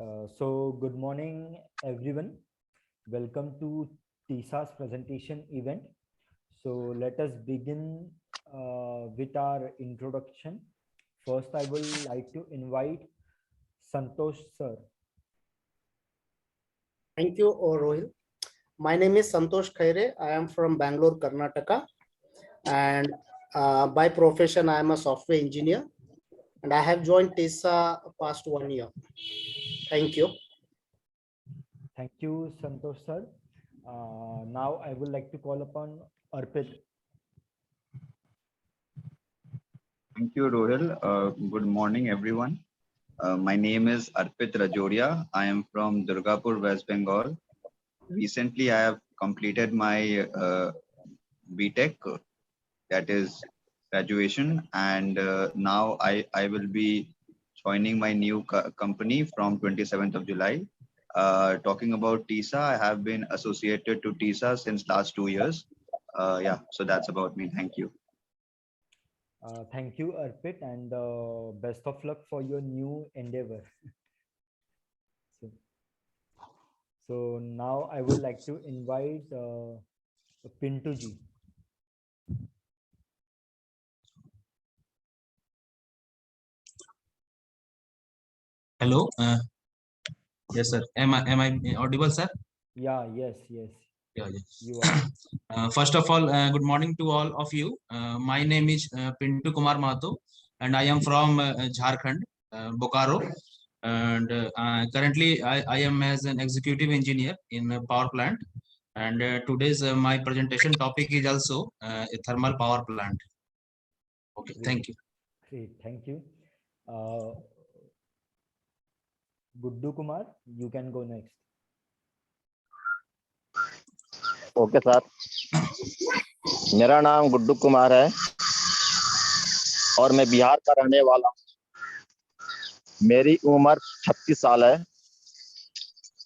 Good morning, everyone. Welcome to TISA's presentation event. So, let us begin with our introduction. First, I would like to invite Santosh sir. Thank you, Rohil. My name is Santosh Khaire. I am from Bangalore, Karnataka, and by profession, I am a software engineer, and I have joined TISA past 1 year. Thank you. Thank you, Santosh sir. Now, I would like to call upon Arpit. Thank you, Rohil. Good morning, everyone. My name is Arpit Rajoria. I am from Durgapur, West Bengal. Recently, I have completed my BTech, that is graduation, and now I will be joining my new company from 27th of July. Talking about TISA, I have been associated to TISA since last 2 years. Yeah, so that's about me. Thank you. Thank you, Arpit, and best of luck for your new endeavor. so, so now I would like to invite Pintu ji. Hello. Yes, sir. Am I audible, sir? Yeah, yes, Yeah. you are. First of all, good morning to all of you. My name is Pintu Kumar Mato, and I am from Jharkhand, Bokaro. And currently, I am as an executive engineer in a power plant. And today's my presentation topic is also a thermal power plant. Okay, Great, thank you. great, thank you. Guddu Kumar, you can go next. Okay sir, मेरा नाम गुड्डू कुमार है और मैं बिहार का रहने वाला हूँ। मेरी उम्र 36 साल है।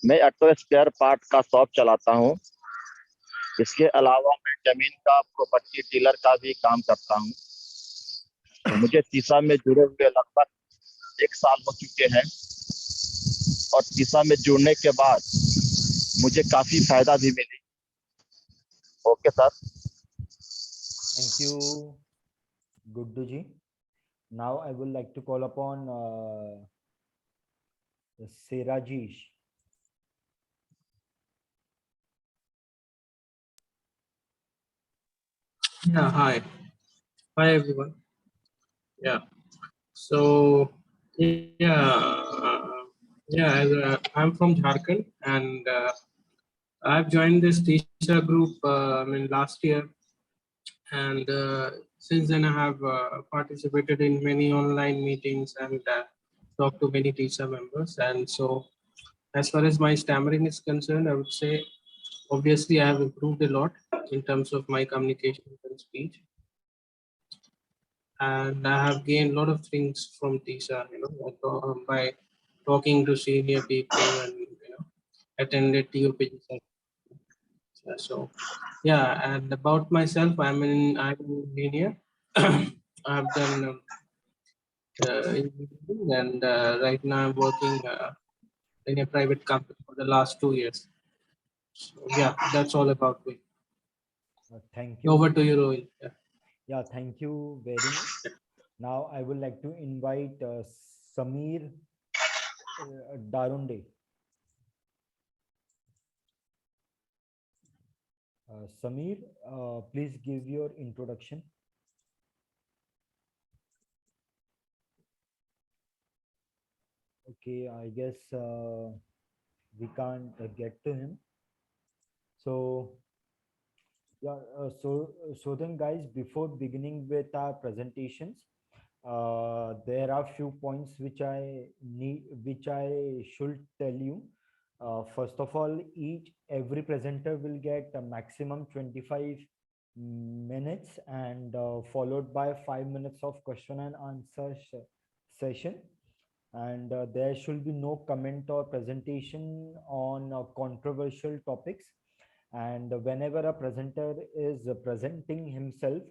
मैं ऑटो स्पेयर पार्ट का शॉप चलाता हूँ। इसके अलावा मैं जमीन का प्रॉपर्टी डीलर का भी काम करता हूँ। मुझे तीसा में जुड़े हुए लगभग 1 साल हो चुके हैं और तीसा में जुड़ने के बाद मुझे काफी फायदा भी मिली। Okay sir. Thank you, Guddu ji. Now I would like to call upon Serajish. Yeah, hi. Hi, everyone. Yeah. So, I'm from Jharkhand, and I've joined this teacher group last year, and since then I have participated in many online meetings and talked to many teacher members. And so, as far as my stammering is concerned, I would say obviously I have improved a lot in terms of my communication and speech. And I have gained a lot of things from TISA, by talking to senior people and attended TOP. So yeah, and about myself, I'm an engineer. I've done engineering, and right now I'm working in a private company for the last 2 years. So yeah, that's all about me. Thank you. Over to you, Rohit. Yeah, thank you very much. Now I would like to invite Samir Darunde. Samir, please give your introduction. Okay, I guess we can't get to him. So yeah, so then guys, before beginning with our presentations, there are few points which I should tell you. First of all, every presenter will get a maximum 25 minutes and followed by 5 minutes of question and answer session. And there should be no comment or presentation on controversial topics. And whenever a presenter is presenting himself,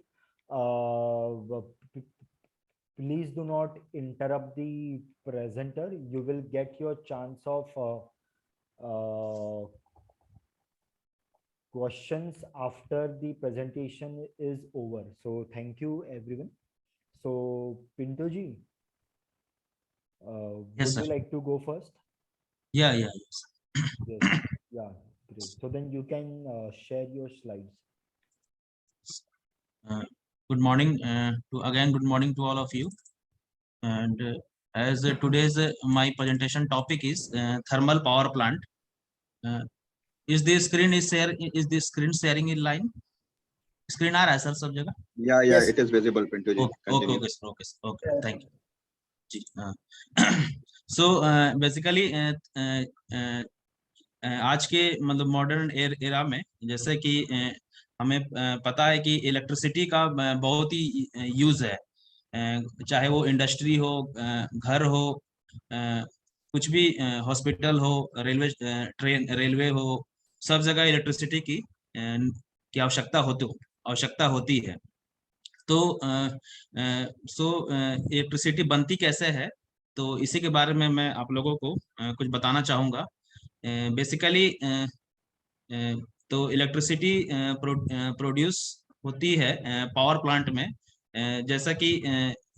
please do not interrupt the presenter. You will get your chance of questions after the presentation is over. So thank you everyone. So Pinto ji, Yes, would sir. you like to go first? Yeah, yes. Yes. Yeah, great. So then you can share your slides. Good morning good morning to all of you. And as today's my presentation topic is thermal power plant. Is the screen sharing in line? Screen आ रहा है sir सब जगह? Yeah, Yes. it is visible, Pinto ji. Continue. Okay, sir. Okay, thank you. Ji, so basically आज के मतलब modern era में जैसे कि हमें पता है कि इलेक्ट्रिसिटी का बहुत ही यूज है, चाहे वो इंडस्ट्री हो, घर हो, कुछ भी, हॉस्पिटल हो, रेलवे हो, सब जगह इलेक्ट्रिसिटी की आवश्यकता होती है। तो इलेक्ट्रिसिटी बनती कैसे है, तो इसी के बारे में मैं आप लोगों को कुछ बताना चाहूँगा। बेसिकली तो इलेक्ट्रिसिटी प्रोड्यूस होती है पावर प्लांट में, जैसा कि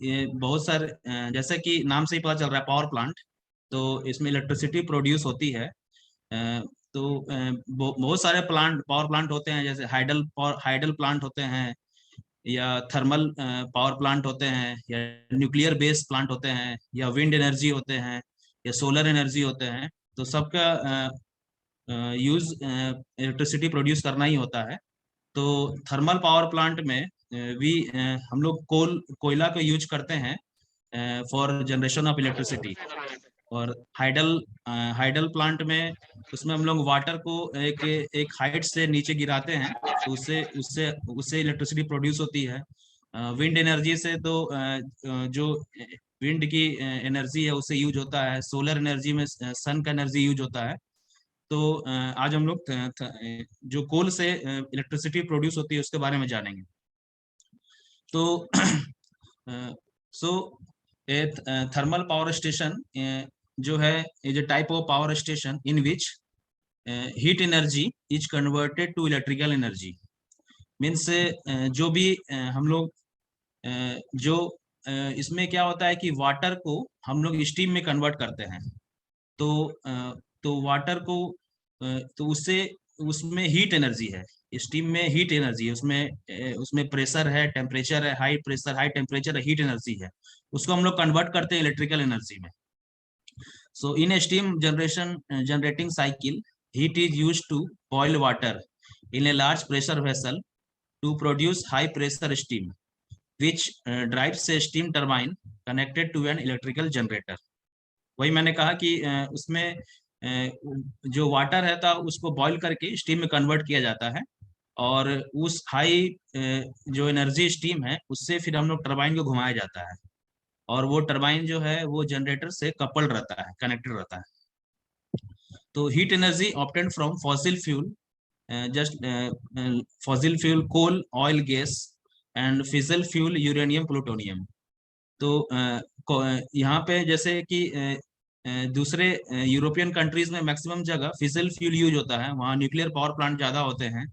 ये बहुत सारे, जैसा कि नाम से ही पता चल रहा है पावर प्लांट, तो इसमें इलेक्ट्रिसिटी प्रोड्यूस होती है। तो बहुत सारे पावर प्लांट होते हैं, जैसे हाइडल प्लांट होते हैं, या थर्मल पावर प्लांट होते हैं, या न्यूक्लियर बेस्ड प्लांट होते हैं, या विंड एनर्जी होते हैं, या सोलर एनर्जी होते हैं। तो सबका यूज इलेक्ट्रिसिटी प्रोड्यूस करना ही होता है। तो थर्मल पावर प्लांट में भी हम लोग कोयला को यूज करते हैं फॉर जनरेशन ऑफ इलेक्ट्रिसिटी। और हाइडल प्लांट में उसमें हम लोग वाटर को एक हाइट से नीचे गिराते हैं, तो उससे इलेक्ट्रिसिटी प्रोड्यूस होती है। विंड एनर्जी से तो जो विंड की एनर्जी है उससे यूज होता है। सोलर एनर्जी में सन का एनर्जी यूज होता है। तो आज हम लोग जो कोल से इलेक्ट्रिसिटी प्रोड्यूस होती है उसके बारे में जानेंगे। तो थर्मल पावर स्टेशन जो है, is a type of power station in which heat energy is converted to electrical energy. Means जो भी हम लोग जो इसमें क्या होता है कि वाटर को हम लोग स्टीम में कन्वर्ट करते हैं। तो वाटर को तो उसमें हीट एनर्जी है, स्टीम में हीट एनर्जी है, उसमें प्रेशर है, टेम्परेचर है, हाई प्रेशर हाई टेम्परेचर है, हीट एनर्जी है, उसको हम लोग कन्वर्ट करते हैं इलेक्ट्रिकल एनर्जी में। So in a steam generating cycle, heat is used to boil water in a large pressure vessel to produce high pressure steam which drives a steam turbine connected to an electrical generator। वही मैंने कहा कि उसमें जो water है था उसको boil करके स्टीम में कन्वर्ट किया जाता है, और उस हाई जो एनर्जी स्टीम है उससे फिर हम लोग टरबाइन को घुमाया जाता है, और वो टरबाइन जो है वो जनरेटर से कपल्ड रहता है, कनेक्टेड रहता है। तो heat energy obtained from fossil fuel, fossil fuel coal, oil, gas and fissile fuel uranium, plutonium. तो यहाँ पे जैसे कि दूसरे यूरोपियन कंट्रीज में मैक्सिमम जगह फिसल फ्यूल यूज होता है, वहाँ न्यूक्लियर पावर प्लांट ज्यादा होते हैं,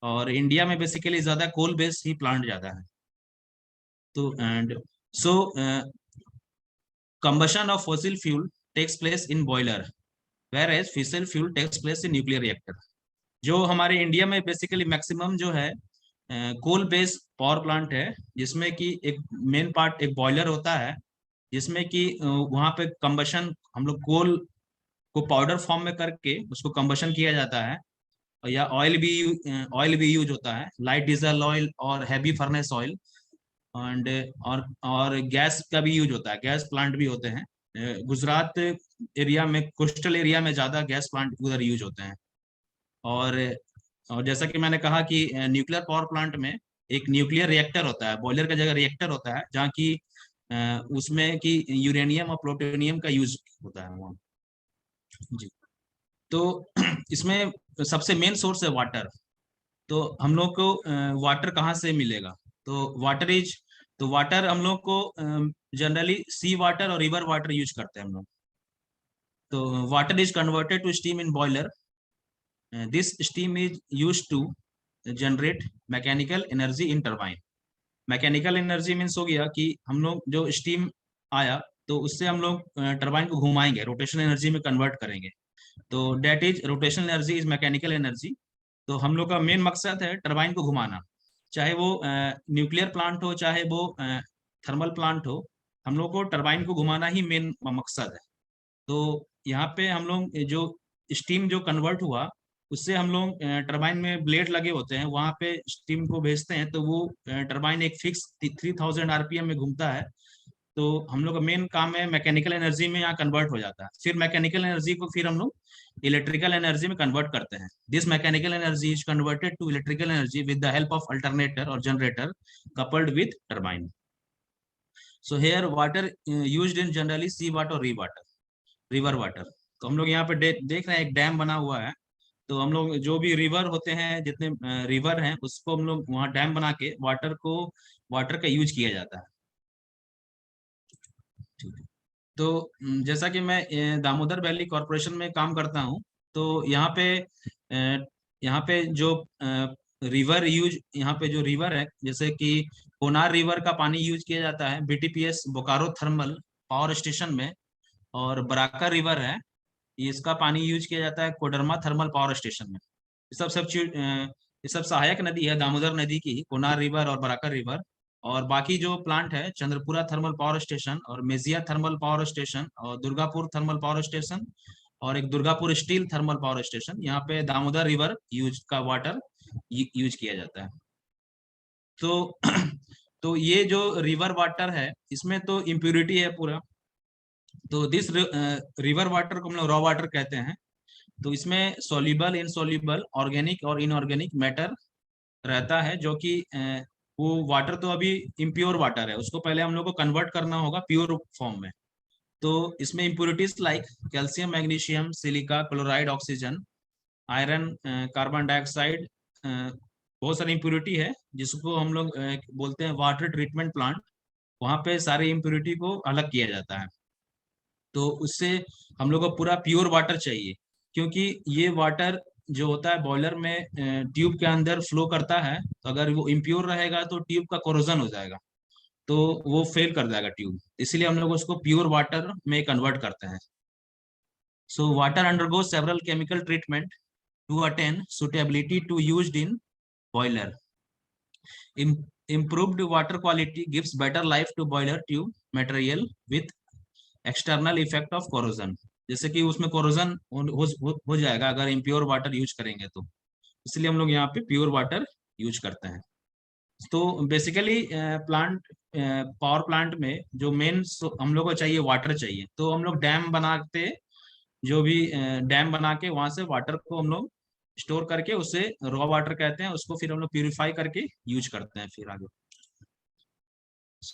और इंडिया में बेसिकली ज्यादा कोल बेस्ड ही प्लांट ज्यादा है। तो and so combustion of fossil fuel takes place in boiler, whereas fissile fuel takes place in nuclear reactor। जो हमारे इंडिया में बेसिकली मैक्सिमम जो है कोल बेस्ड पावर प्लांट है, जिसमें कि एक मेन पार्ट एक बॉयलर होता है, जिसमें कि वहां पे कंबशन, हम लोग कोल को पाउडर फॉर्म में करके उसको कंबशन किया जाता है, या ऑयल भी यूज होता है, लाइट डीजल ऑयल और हैवी फर्नेस ऑयल, एंड और गैस का भी यूज होता है, गैस प्लांट भी होते हैं। गुजरात एरिया में, कोस्टल एरिया में ज्यादा गैस प्लांट उधर यूज होते हैं। और जैसा कि मैंने कहा कि न्यूक्लियर पावर प्लांट में एक न्यूक्लियर रिएक्टर होता है, बॉयलर का जगह रिएक्टर होता है, जहाँ की उसमें कि यूरेनियम और प्लूटोनियम का यूज होता है वहाँ। जी, तो इसमें सबसे मेन सोर्स है वाटर। तो हम लोग को वाटर कहाँ से मिलेगा? तो वाटर इज तो वाटर हम लोग को जनरली सी वाटर और रिवर वाटर यूज करते हैं हम लोग। तो water is converted to steam in boiler. This steam is used to generate mechanical energy in turbine. Mechanical energy means हो गया कि हम लोग जो स्टीम आया तो उससे हम लोग टरबाइन को घुमाएंगे, रोटेशनल एनर्जी में कन्वर्ट करेंगे। तो that is rotational energy is mechanical energy. तो हम लोग का मेन मकसद है टरबाइन को घुमाना, चाहे वो न्यूक्लियर प्लांट हो चाहे वो थर्मल प्लांट हो, हम लोग को टरबाइन को घुमाना ही मेन मकसद है। तो यहाँ पे हम लोग जो स्टीम जो कन्वर्ट हुआ उससे हम लोग टरबाइन में ब्लेड लगे होते हैं, वहां पे स्टीम को भेजते हैं, तो वो टरबाइन एक फिक्स 3000 आरपीएम में घूमता है। तो हम लोग का मेन काम है मैकेनिकल एनर्जी में यहाँ कन्वर्ट हो जाता है। फिर मैकेनिकल एनर्जी को फिर हम लोग इलेक्ट्रिकल एनर्जी में कन्वर्ट करते हैं। This mechanical energy is converted to electrical energy with the help of alternator और generator coupled with turbine. So here water used in generally sea water और रिवर वाटर। तो हम लोग यहाँ पे देख रहे हैं एक डैम बना हुआ है। तो हम लोग जो भी रिवर होते हैं, जितने रिवर हैं, उसको हम लोग वहाँ डैम बना के वाटर का यूज किया जाता है। तो जैसा कि मैं दामोदर वैली कॉरपोरेशन में काम करता हूँ, तो यहाँ पे जो रिवर यूज, यहाँ पे जो रिवर है, जैसे कि कोनार रिवर का पानी यूज किया जाता है बीटीपीएस बोकारो थर्मल पावर स्टेशन में, और बराका रिवर है, इसका पानी यूज किया जाता है कोडरमा थर्मल पावर स्टेशन में। ये सब सहायक नदी है दामोदर नदी की, कोनार रिवर और बराका रिवर। और बाकी जो प्लांट है चंद्रपुरा थर्मल पावर स्टेशन और मेजिया थर्मल पावर स्टेशन और दुर्गापुर थर्मल पावर स्टेशन और एक Durgapur steel thermal power station, यहाँ पे दामोदर रिवर यूज का वाटर यूज किया जाता है। तो तो ये जो रिवर वाटर है इसमें तो इम्प्यूरिटी है पूरा। तो दिस रिवर वाटर को हम लोग रॉ वाटर कहते हैं। तो इसमें सॉल्युबल, इनसॉल्युबल, ऑर्गेनिक और इनऑर्गेनिक मैटर रहता है, जो कि वो वाटर तो अभी इम्प्योर वाटर है, उसको पहले हम लोग को कन्वर्ट करना होगा प्योर फॉर्म में। तो इसमें impurities like calcium, magnesium, silica, chloride, oxygen, iron, carbon dioxide, बहुत सारी इम्प्योरिटी है जिसको हम लोग बोलते हैं वाटर ट्रीटमेंट प्लांट। वहाँ पे सारी इम्प्योरिटी को अलग किया जाता है। तो उससे हम लोग को पूरा प्योर वाटर चाहिए, क्योंकि ये वाटर जो होता है बॉयलर में ट्यूब के अंदर फ्लो करता है। तो अगर वो इम्प्योर रहेगा तो ट्यूब का कोरोजन हो जाएगा, तो वो फेल कर जाएगा ट्यूब। इसलिए हम लोग उसको प्योर वाटर में कन्वर्ट करते हैं। So water undergo several chemical treatment to attain suitability to used in boiler. Improved water quality gives better life to boiler tube material with external effect of corrosion। जैसे कि उसमें corrosion हो जाएगा अगर impure water use करेंगे तो, इसलिए हम लोग यहाँ पे प्योर वाटर यूज करते हैं। तो बेसिकली पावर प्लांट में जो मेन हम लोग को चाहिए वाटर चाहिए, तो हम लोग डैम बनाते, जो भी डैम बना के वहां से वाटर को हम लोग स्टोर करके उसे रॉ वाटर कहते हैं, उसको फिर हम लोग प्यूरिफाई करके यूज करते हैं फिर आगे।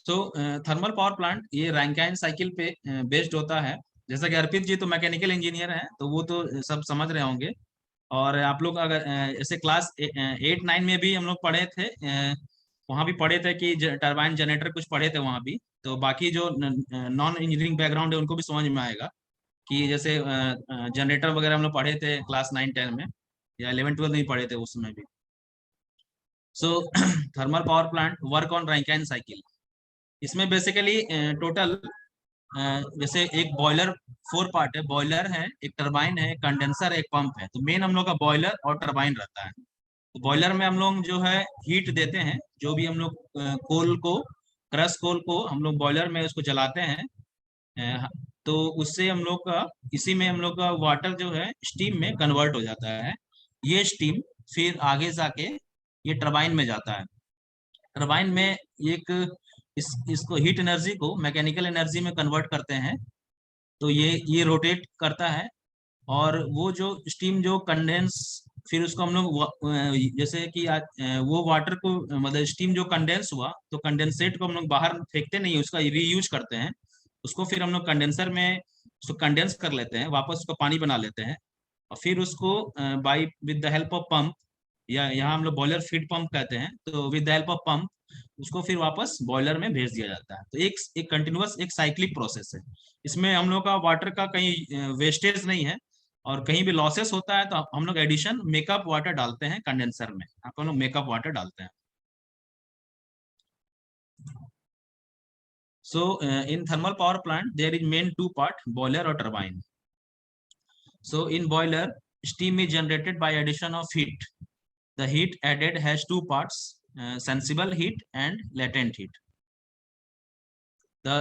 तो थर्मल पावर प्लांट ये रैंकाइन साइकिल पे बेस्ड होता है। जैसा कि अर्पित जी तो मैकेनिकल इंजीनियर हैं, तो वो तो सब समझ रहे होंगे। और आप लोग अगर ऐसे क्लास 8-9 में भी हम लोग पढ़े थे, वहाँ भी पढ़े थे कि टरबाइन जनरेटर कुछ पढ़े थे वहाँ भी। तो बाकी जो नॉन इंजीनियरिंग बैकग्राउंड है उनको भी समझ में आएगा कि जैसे जनरेटर वगैरह हम लोग पढ़े थे क्लास 9-10 में, या 11-12 में पढ़े थे उसमें भी। So thermal power plant work on Rankine cycle. इसमें बेसिकली टोटल जैसे एक बॉयलर 4 पार्ट है, बॉयलर है, एक टरबाइन है, कंडेंसर है, एक पंप है। तो मेन हम लोग का बॉयलर और टरबाइन रहता है। तो बॉयलर में हम लोग जो है हीट देते हैं, जो भी हम लोग कोल को, क्रश कोल को हम लोग बॉयलर में उसको जलाते हैं, तो उससे हम लोग का, इसी में हम लोग का वाटर जो है स्टीम में कन्वर्ट हो जाता है। ये स्टीम फिर आगे जाके ये टरबाइन में जाता है। टरबाइन में एक इसको हीट एनर्जी को मैकेनिकल एनर्जी में कन्वर्ट करते हैं। तो ये रोटेट करता है, और वो जो स्टीम जो कंडेंस, फिर उसको हम लोग जैसे कि वो वाटर को, मतलब स्टीम जो कंडेंस हुआ तो कंडेंसेट को हम लोग बाहर फेंकते नहीं, उसका रीयूज करते हैं। उसको फिर हम लोग कंडेंसर में उसको कंडेंस कर लेते हैं, वापस उसको पानी बना लेते हैं, और फिर उसको by with the help of pump, या यहाँ हम लोग बॉयलर फीड पंप कहते हैं, तो with the help of pump उसको फिर वापस बॉयलर में भेज दिया जाता है। तो एक कंटिन्यूअस एक साइक्लिक प्रोसेस है। इसमें हम लोग का वाटर का कहीं वेस्टेज नहीं है, और कहीं भी लॉसेस होता है तो हम लोग एडिशन मेकअप वाटर डालते हैं कंडेंसर में, हम लोग मेकअप वाटर डालते हैं। So in thermal power plant there is main two part, boiler or turbine. So in boiler, steam is generated by addition of heat. The heat added has two parts, sensible heat and latent heat. The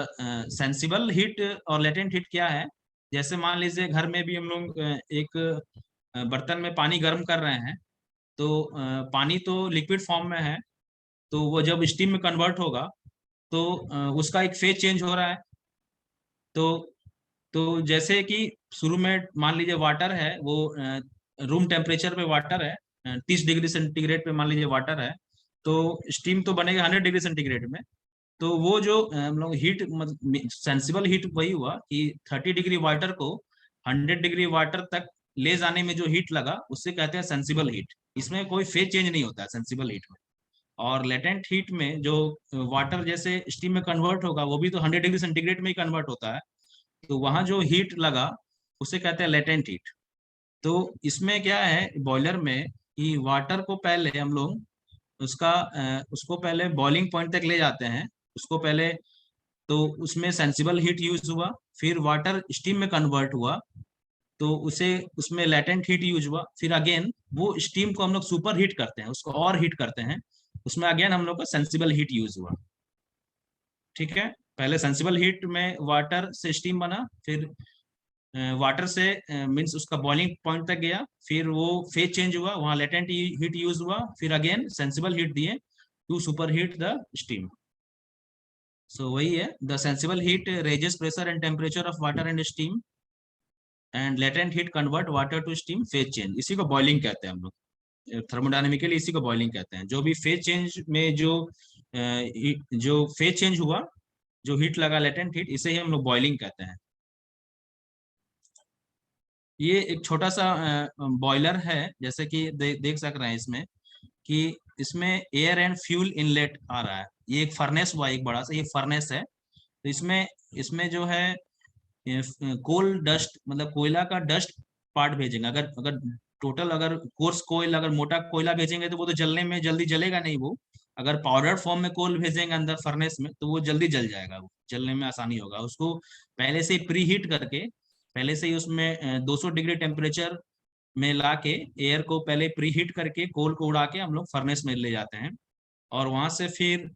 sensible heat और latent heat क्या है? जैसे मान लीजिए घर में भी हम लोग एक बर्तन में पानी गर्म कर रहे हैं, तो पानी तो लिक्विड फॉर्म में है, तो वो जब स्टीम में कन्वर्ट होगा तो उसका एक फेज चेंज हो रहा है। तो जैसे कि शुरू में मान लीजिए वाटर है, वो रूम टेम्परेचर पे वाटर है, 30 डिग्री सेंटीग्रेड पे मान लीजिए वाटर है, तो स्टीम तो बनेगा 100 डिग्री सेंटीग्रेड में। तो वो जो हम लोग हीट सेंसिबल हीट वही हुआ कि 30 डिग्री वाटर को 100 डिग्री वाटर तक ले जाने में जो हीट लगा उससे कहते हैं सेंसिबल हीट। इसमें कोई फेज चेंज नहीं होता है सेंसिबल हीट में। और लेटेंट हीट में जो वाटर जैसे स्टीम में कन्वर्ट होगा वो भी तो 100 डिग्री सेंटीग्रेड में ही कन्वर्ट होता है, तो वहां जो हीट लगा उसे कहते हैं लेटेंट हीट। तो इसमें क्या है बॉयलर में कि वाटर को पहले हम लोग उसको पहले बॉइलिंग पॉइंट तक ले जाते हैं, उसको पहले तो उसमें सेंसिबल हीट यूज हुआ, फिर वाटर स्टीम में कन्वर्ट हुआ तो उसमें लेटेंट हीट यूज हुआ, फिर अगेन वो स्टीम को हम लोग सुपर हीट करते हैं, उसको और हीट करते हैं, उसमें अगेन हम लोग का सेंसिबल हीट यूज हुआ। ठीक है, पहले सेंसिबल हीट में वाटर से स्टीम बना, फिर वाटर से मींस उसका बॉइलिंग पॉइंट तक गया, फिर वो फेज चेंज हुआ, वहां लेटेंट हीट यूज हुआ, फिर अगेन सेंसिबल हीट दिए to superheat the steam. So वही है, the sensible heat raises pressure and temperature of water and steam and latent heat convert water to steam phase change. इसी को boiling कहते हैं हम लोग थर्मोडायनेमिकली, इसी को बॉइलिंग कहते हैं। जो भी फेज चेंज में जो फेज चेंज हुआ, जो हीट लगा लेटेंट हीट, इसे ही हम लोग बॉइलिंग कहते हैं। ये एक छोटा सा बॉयलर है, जैसे कि देख सक रहे हैं इसमें कि इसमें एयर एंड फ्यूल इनलेट आ रहा है। ये एक फर्नेस हुआ, एक बड़ा सा ये फर्नेस है। तो इसमें जो है कोल डस्ट मतलब कोयला का डस्ट पार्ट भेजेंगे। अगर टोटल अगर कोर्स कोयल अगर मोटा कोयला भेजेंगे तो वो तो जलने में जल्दी जलेगा नहीं। वो अगर पाउडर फॉर्म में कोल भेजेंगे अंदर फर्नेस में तो वो जल्दी जल जाएगा, वो जलने में आसानी होगा। उसको पहले से प्री हीट करके, पहले से ही उसमें 200 डिग्री टेम्परेचर में ला के एयर को पहले प्री हीट करके कोल को उड़ा के हम लोग फर्नेस में ले जाते हैं, और वहां से फिर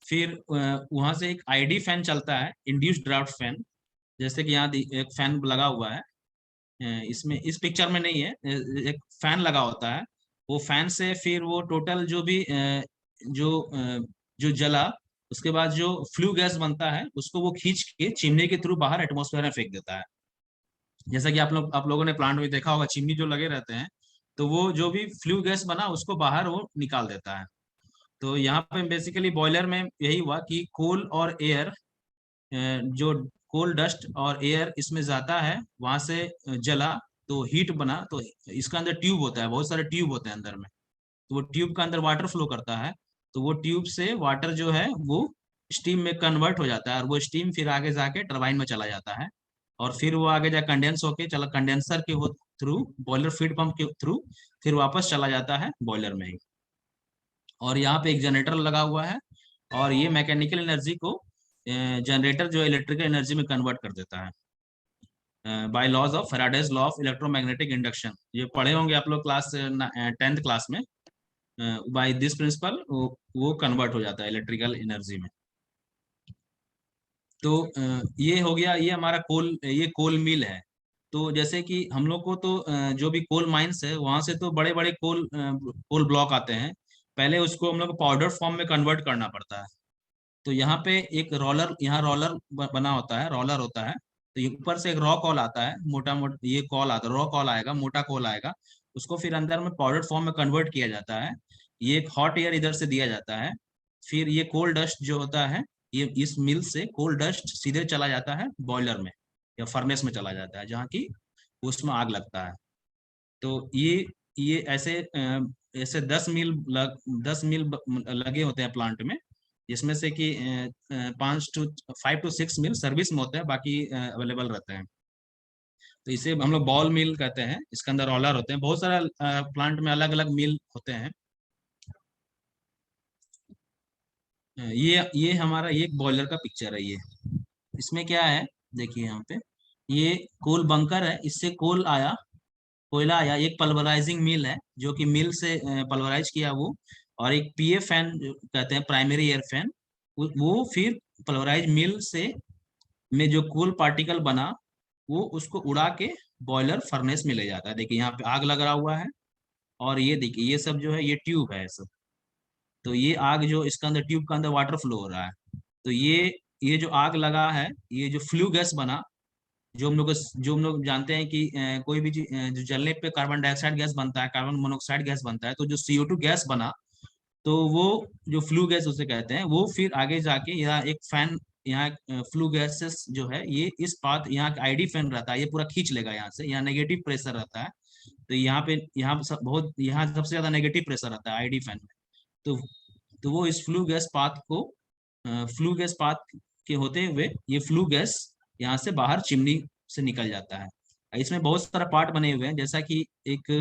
फिर वहां से एक आईडी फैन चलता है, इंड्यूस्ड ड्राफ्ट फैन, जैसे कि यहाँ एक फैन लगा हुआ है। इसमें इस पिक्चर में नहीं है, एक फैन लगा होता है। वो फैन से फिर वो टोटल जो भी जो जला उसके बाद जो फ्लू गैस बनता है उसको वो खींच के चिमनी के थ्रू बाहर एटमॉस्फेयर में फेंक देता है। जैसा कि आप लोगों ने प्लांट में देखा होगा, चिमनी जो लगे रहते हैं तो वो जो भी फ्लू गैस बना उसको बाहर वो निकाल देता है। तो यहाँ पे बेसिकली बॉयलर में यही हुआ कि कोल और एयर, जो कोल डस्ट और एयर इसमें जाता है, वहां से जला तो हीट बना। तो इसका अंदर ट्यूब होता है, बहुत सारे ट्यूब होते हैं अंदर में, तो वो ट्यूब का अंदर वाटर फ्लो करता है, तो वो ट्यूब से वाटर जो है वो स्टीम में कन्वर्ट हो जाता है, और वो स्टीम फिर आगे जाके टरबाइन में चला जाता है, और फिर वो आगे जा कंडेंस होके चला कंडेंसर के थ्रू बॉयलर फीड पंप के थ्रू फिर वापस चला जाता है बॉयलर में ही। और यहाँ पे एक जनरेटर लगा हुआ है, और ये मैकेनिकल एनर्जी को जनरेटर जो इलेक्ट्रिकल एनर्जी में कन्वर्ट कर देता है by laws of Faraday's law of electromagnetic induction. ये पढ़े होंगे आप लोग क्लास 10th क्लास में। बाय दिस प्रिंसिपल वो कन्वर्ट हो जाता है इलेक्ट्रिकल एनर्जी में। तो ये हो गया, ये हमारा ये कोल मिल है। तो जैसे कि हम लोग को तो जो भी कोल माइंस है वहां से तो बड़े बड़े कोल ब्लॉक आते हैं, पहले उसको हम लोग पाउडर फॉर्म में कन्वर्ट करना पड़ता है। तो यहाँ पे एक रोलर बना होता है, रोलर होता है। तो ये ऊपर से एक रॉ कॉल आता है, मोटा ये कॉल आता है, रॉ कॉल आएगा, मोटा कॉल आएगा, उसको फिर अंदर में पाउडर फॉर्म में कन्वर्ट किया जाता है। ये एक हॉट एयर इधर से दिया जाता है, फिर ये कोल डस्ट जो होता है, ये इस मिल से कोल डस्ट सीधे चला जाता है बॉयलर में या फर्नेस में चला जाता है, जहाँ की उसमें आग लगता है। तो ये ये ऐसे 10 मील लगे होते हैं प्लांट में, जिसमें से कि 5 to 6 मील सर्विस में होते हैं, बाकी अवेलेबल रहते हैं। तो इसे हम लोग बॉल मिल कहते हैं। इसके अंदर रोलर होते हैं, बहुत सारा प्लांट में अलग अलग मिल होते हैं। ये हमारा ये एक बॉयलर का पिक्चर है। ये इसमें क्या है, देखिए यहाँ पे ये कोल बंकर है, इससे कोयला आया। एक पल्वराइजिंग मिल है जो कि मिल से पल्वराइज किया वो, और एक पीए फैन कहते हैं, प्राइमरी एयर फैन, वो फिर पल्वराइज मिल से में जो कोल पार्टिकल बना वो उसको उड़ा के बॉयलर फर्नेस में ले जाता है। देखिए यहाँ पे आग लगा हुआ है, और ये देखिए ये सब जो है ये ट्यूब है सब। तो ये आग जो इसके अंदर ट्यूब के अंदर वाटर फ्लो हो रहा है, तो ये जो आग लगा है, ये जो फ्लू गैस बना, जो हम लोग जानते हैं कि कोई भी चीज जो जलने पे कार्बन डाइऑक्साइड गैस बनता है, कार्बन मोनोऑक्साइड गैस बनता है, तो जो CO2 गैस बना, तो वो जो फ्लू गैस उसे कहते हैं, वो फिर आगे जाके यहाँ एक फैन, यहाँ फ्लू गैसेस जो है ये इस पाथ, यहाँ आईडी फैन रहता है, ये पूरा खींच लेगा यहाँ से, यहाँ नेगेटिव प्रेशर रहता है। तो यहाँ सबसे ज्यादा नेगेटिव प्रेशर रहता है आईडी फैन में। तो वो इस फ्लू गैस पाथ के होते हुए ये फ्लू गैस यहाँ से बाहर चिमनी से निकल जाता है। इसमें बहुत सारा पार्ट बने हुए हैं, जैसा कि एक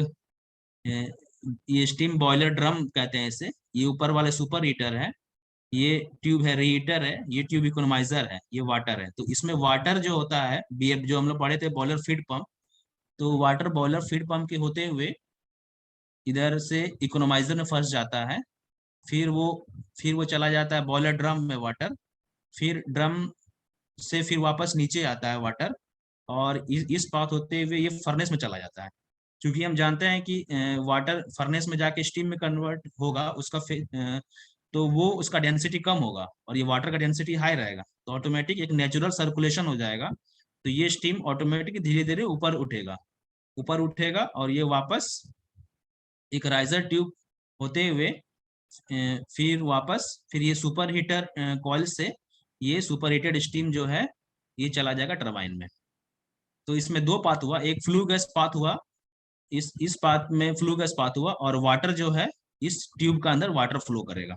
ये स्टीम बॉयलर ड्रम कहते हैं इसे। ये ऊपर वाले सुपर हीटर है, ये ट्यूब है रीहीटर है, ये ट्यूब इकोनोमाइजर है, ये वाटर है। तो इसमें वाटर जो होता है BF जो हम लोग पढ़े थे, बॉयलर फीड पंप, तो वाटर बॉयलर फीड पंप के होते हुए इधर से इकोनोमाइजर में फंस जाता है, फिर वो चला जाता है बॉयलर ड्रम में वाटर, फिर ड्रम से फिर वापस नीचे आता है वाटर, और इस पाथ होते हुए ये फर्नेस में चला जाता है। क्योंकि हम जानते हैं कि वाटर फर्नेस में जाके स्टीम में कन्वर्ट होगा, तो वो उसका डेंसिटी कम होगा और ये वाटर का डेंसिटी हाई रहेगा, तो ऑटोमेटिक एक नेचुरल सर्कुलेशन हो जाएगा। तो ये स्टीम ऑटोमेटिक धीरे धीरे ऊपर उठेगा और ये वापस एक राइजर ट्यूब होते हुए फिर ये सुपर हीटर कॉइल से ये सुपर हीटेड स्टीम जो है ये चला जाएगा टरबाइन में। तो इसमें दो पाथ हुआ, एक फ्लू गैस पाथ हुआ, इस पाथ में फ्लू गैस पाथ हुआ, और वाटर जो है इस ट्यूब का अंदर वाटर फ्लो करेगा।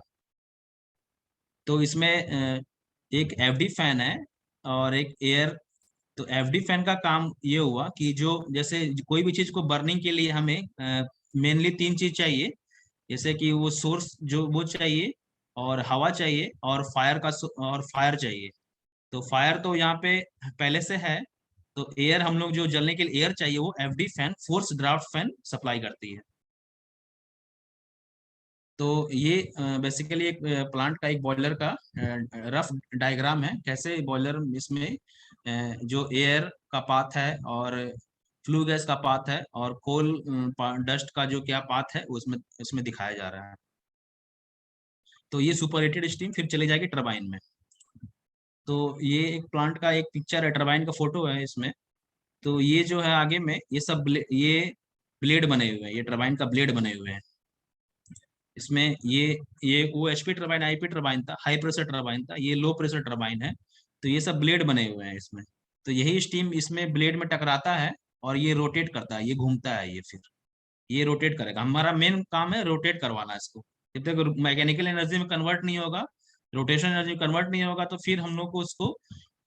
तो इसमें एक FD फैन है और एक एयर। तो FD फैन का काम ये हुआ कि जो जैसे कोई भी चीज को बर्निंग के लिए हमें मेनली 3 चीज चाहिए, जैसे कि वो सोर्स जो वो चाहिए, और हवा चाहिए, और फायर चाहिए। तो फायर तो यहाँ पे पहले से है, तो एयर हम लोग जो जलने के लिए एयर चाहिए वो FD fan, force draft fan supply करती है। तो ये बेसिकली एक प्लांट का, एक बॉयलर का रफ डायग्राम है, कैसे बॉयलर इसमें जो एयर का पाथ है और फ्लू गैस का पाथ है और कोल डस्ट का जो क्या पाथ है उसमें दिखाया जा रहा है। तो ये सुपरहीटेड स्टीम फिर चली जाएगी टरबाइन में। तो ये एक प्लांट का एक पिक्चर है, टरबाइन का फोटो है इसमें। तो ये जो है आगे में ये सब ये ब्लेड बने हुए हैं, ये टरबाइन का ब्लेड बने हुए हैं। इसमें ये वो HP टरबाइन, IP टरबाइन था, हाई प्रेशर टरबाइन था, ये लो प्रेशर टरबाइन है। तो ये सब ब्लेड बने हुए हैं इसमें। तो यही स्टीम इसमें ब्लेड में टकराता है और ये रोटेट करता है, ये घूमता है, ये रोटेट करेगा। हमारा मेन काम है रोटेट करवाना इसको। जब तक मैकेनिकल एनर्जी में कन्वर्ट नहीं होगा, रोटेशन एनर्जी कन्वर्ट नहीं होगा, तो फिर हम लोग को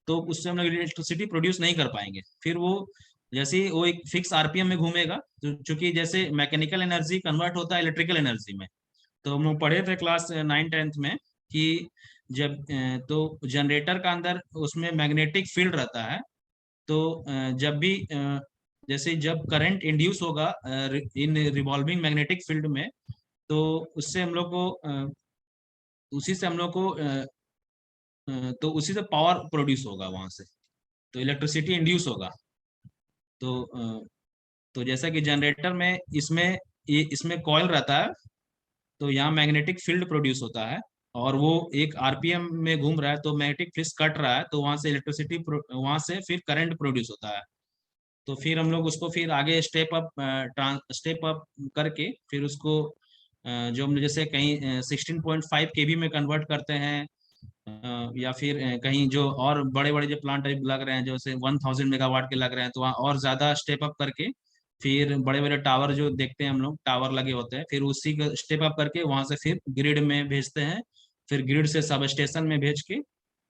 तो उससे हम लोग इलेक्ट्रिसिटी प्रोड्यूस नहीं कर पाएंगे। फिर वो जैसे ही वो एक फिक्स RPM में घूमेगा, तो चूंकि जैसे मैकेनिकल एनर्जी कन्वर्ट होता है इलेक्ट्रिकल एनर्जी में, तो हम लोग पढ़े थे क्लास 9th-10th में कि जब तो जनरेटर का अंदर उसमें मैग्नेटिक फील्ड रहता है। तो जब करंट इंड्यूस होगा इन रिवॉल्विंग मैग्नेटिक फील्ड में, तो उससे हम लोग को उसी से पावर प्रोड्यूस होगा वहां से, तो इलेक्ट्रिसिटी इंड्यूस होगा। तो जैसा कि जनरेटर में इसमें कॉइल रहता है, तो यहाँ मैग्नेटिक फील्ड प्रोड्यूस होता है और वो एक RPM में घूम रहा है, तो मैग्नेटिक फील्ड कट रहा है, तो वहां से इलेक्ट्रिसिटी वहां से फिर करंट प्रोड्यूस होता है। तो फिर हम लोग उसको फिर आगे स्टेप अप करके फिर उसको जो हम जैसे कहीं 16.5 kV में कन्वर्ट करते हैं, या फिर कहीं जो और बड़े बड़े जो प्लांट लग रहे हैं, जैसे 1000 मेगावाट के लग रहे हैं, तो वहाँ और ज्यादा स्टेप अप करके फिर बड़े बड़े टावर जो देखते हैं हम लोग, टावर लगे होते हैं, फिर उसी का स्टेप अप करके वहां से फिर ग्रिड में भेजते हैं, फिर ग्रिड से सब स्टेशन में भेज के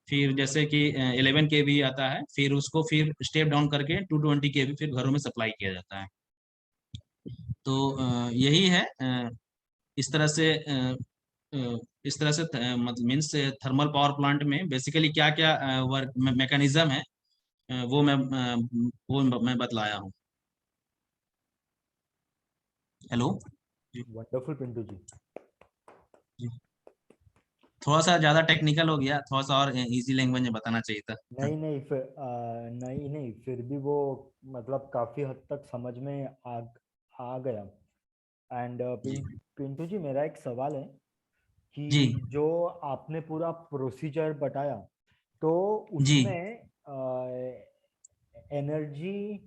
फिर जैसे कि 11 kV आता है, फिर उसको फिर स्टेप डाउन करके 220 kV फिर घरों में सप्लाई किया जाता है। तो यही है इस तरह से मतलब मीन्स थर्मल पावर प्लांट में बेसिकली क्या क्या वर्क मैकेनिज्म है, वो मैं बतलाया हूँ। Hello wonderful Pintu ji. जी। थोड़ा सा ज्यादा टेक्निकल हो गया, थोड़ा सा और इजी लैंग्वेज में बताना चाहिए था। नहीं नहीं फिर नहीं नहीं फिर भी वो मतलब काफी हद तक समझ में आ गया। एंड जी पिंटू जी, मेरा एक सवाल है जी कि जो आपने पूरा प्रोसीजर बताया, तो जी उसमें एनर्जी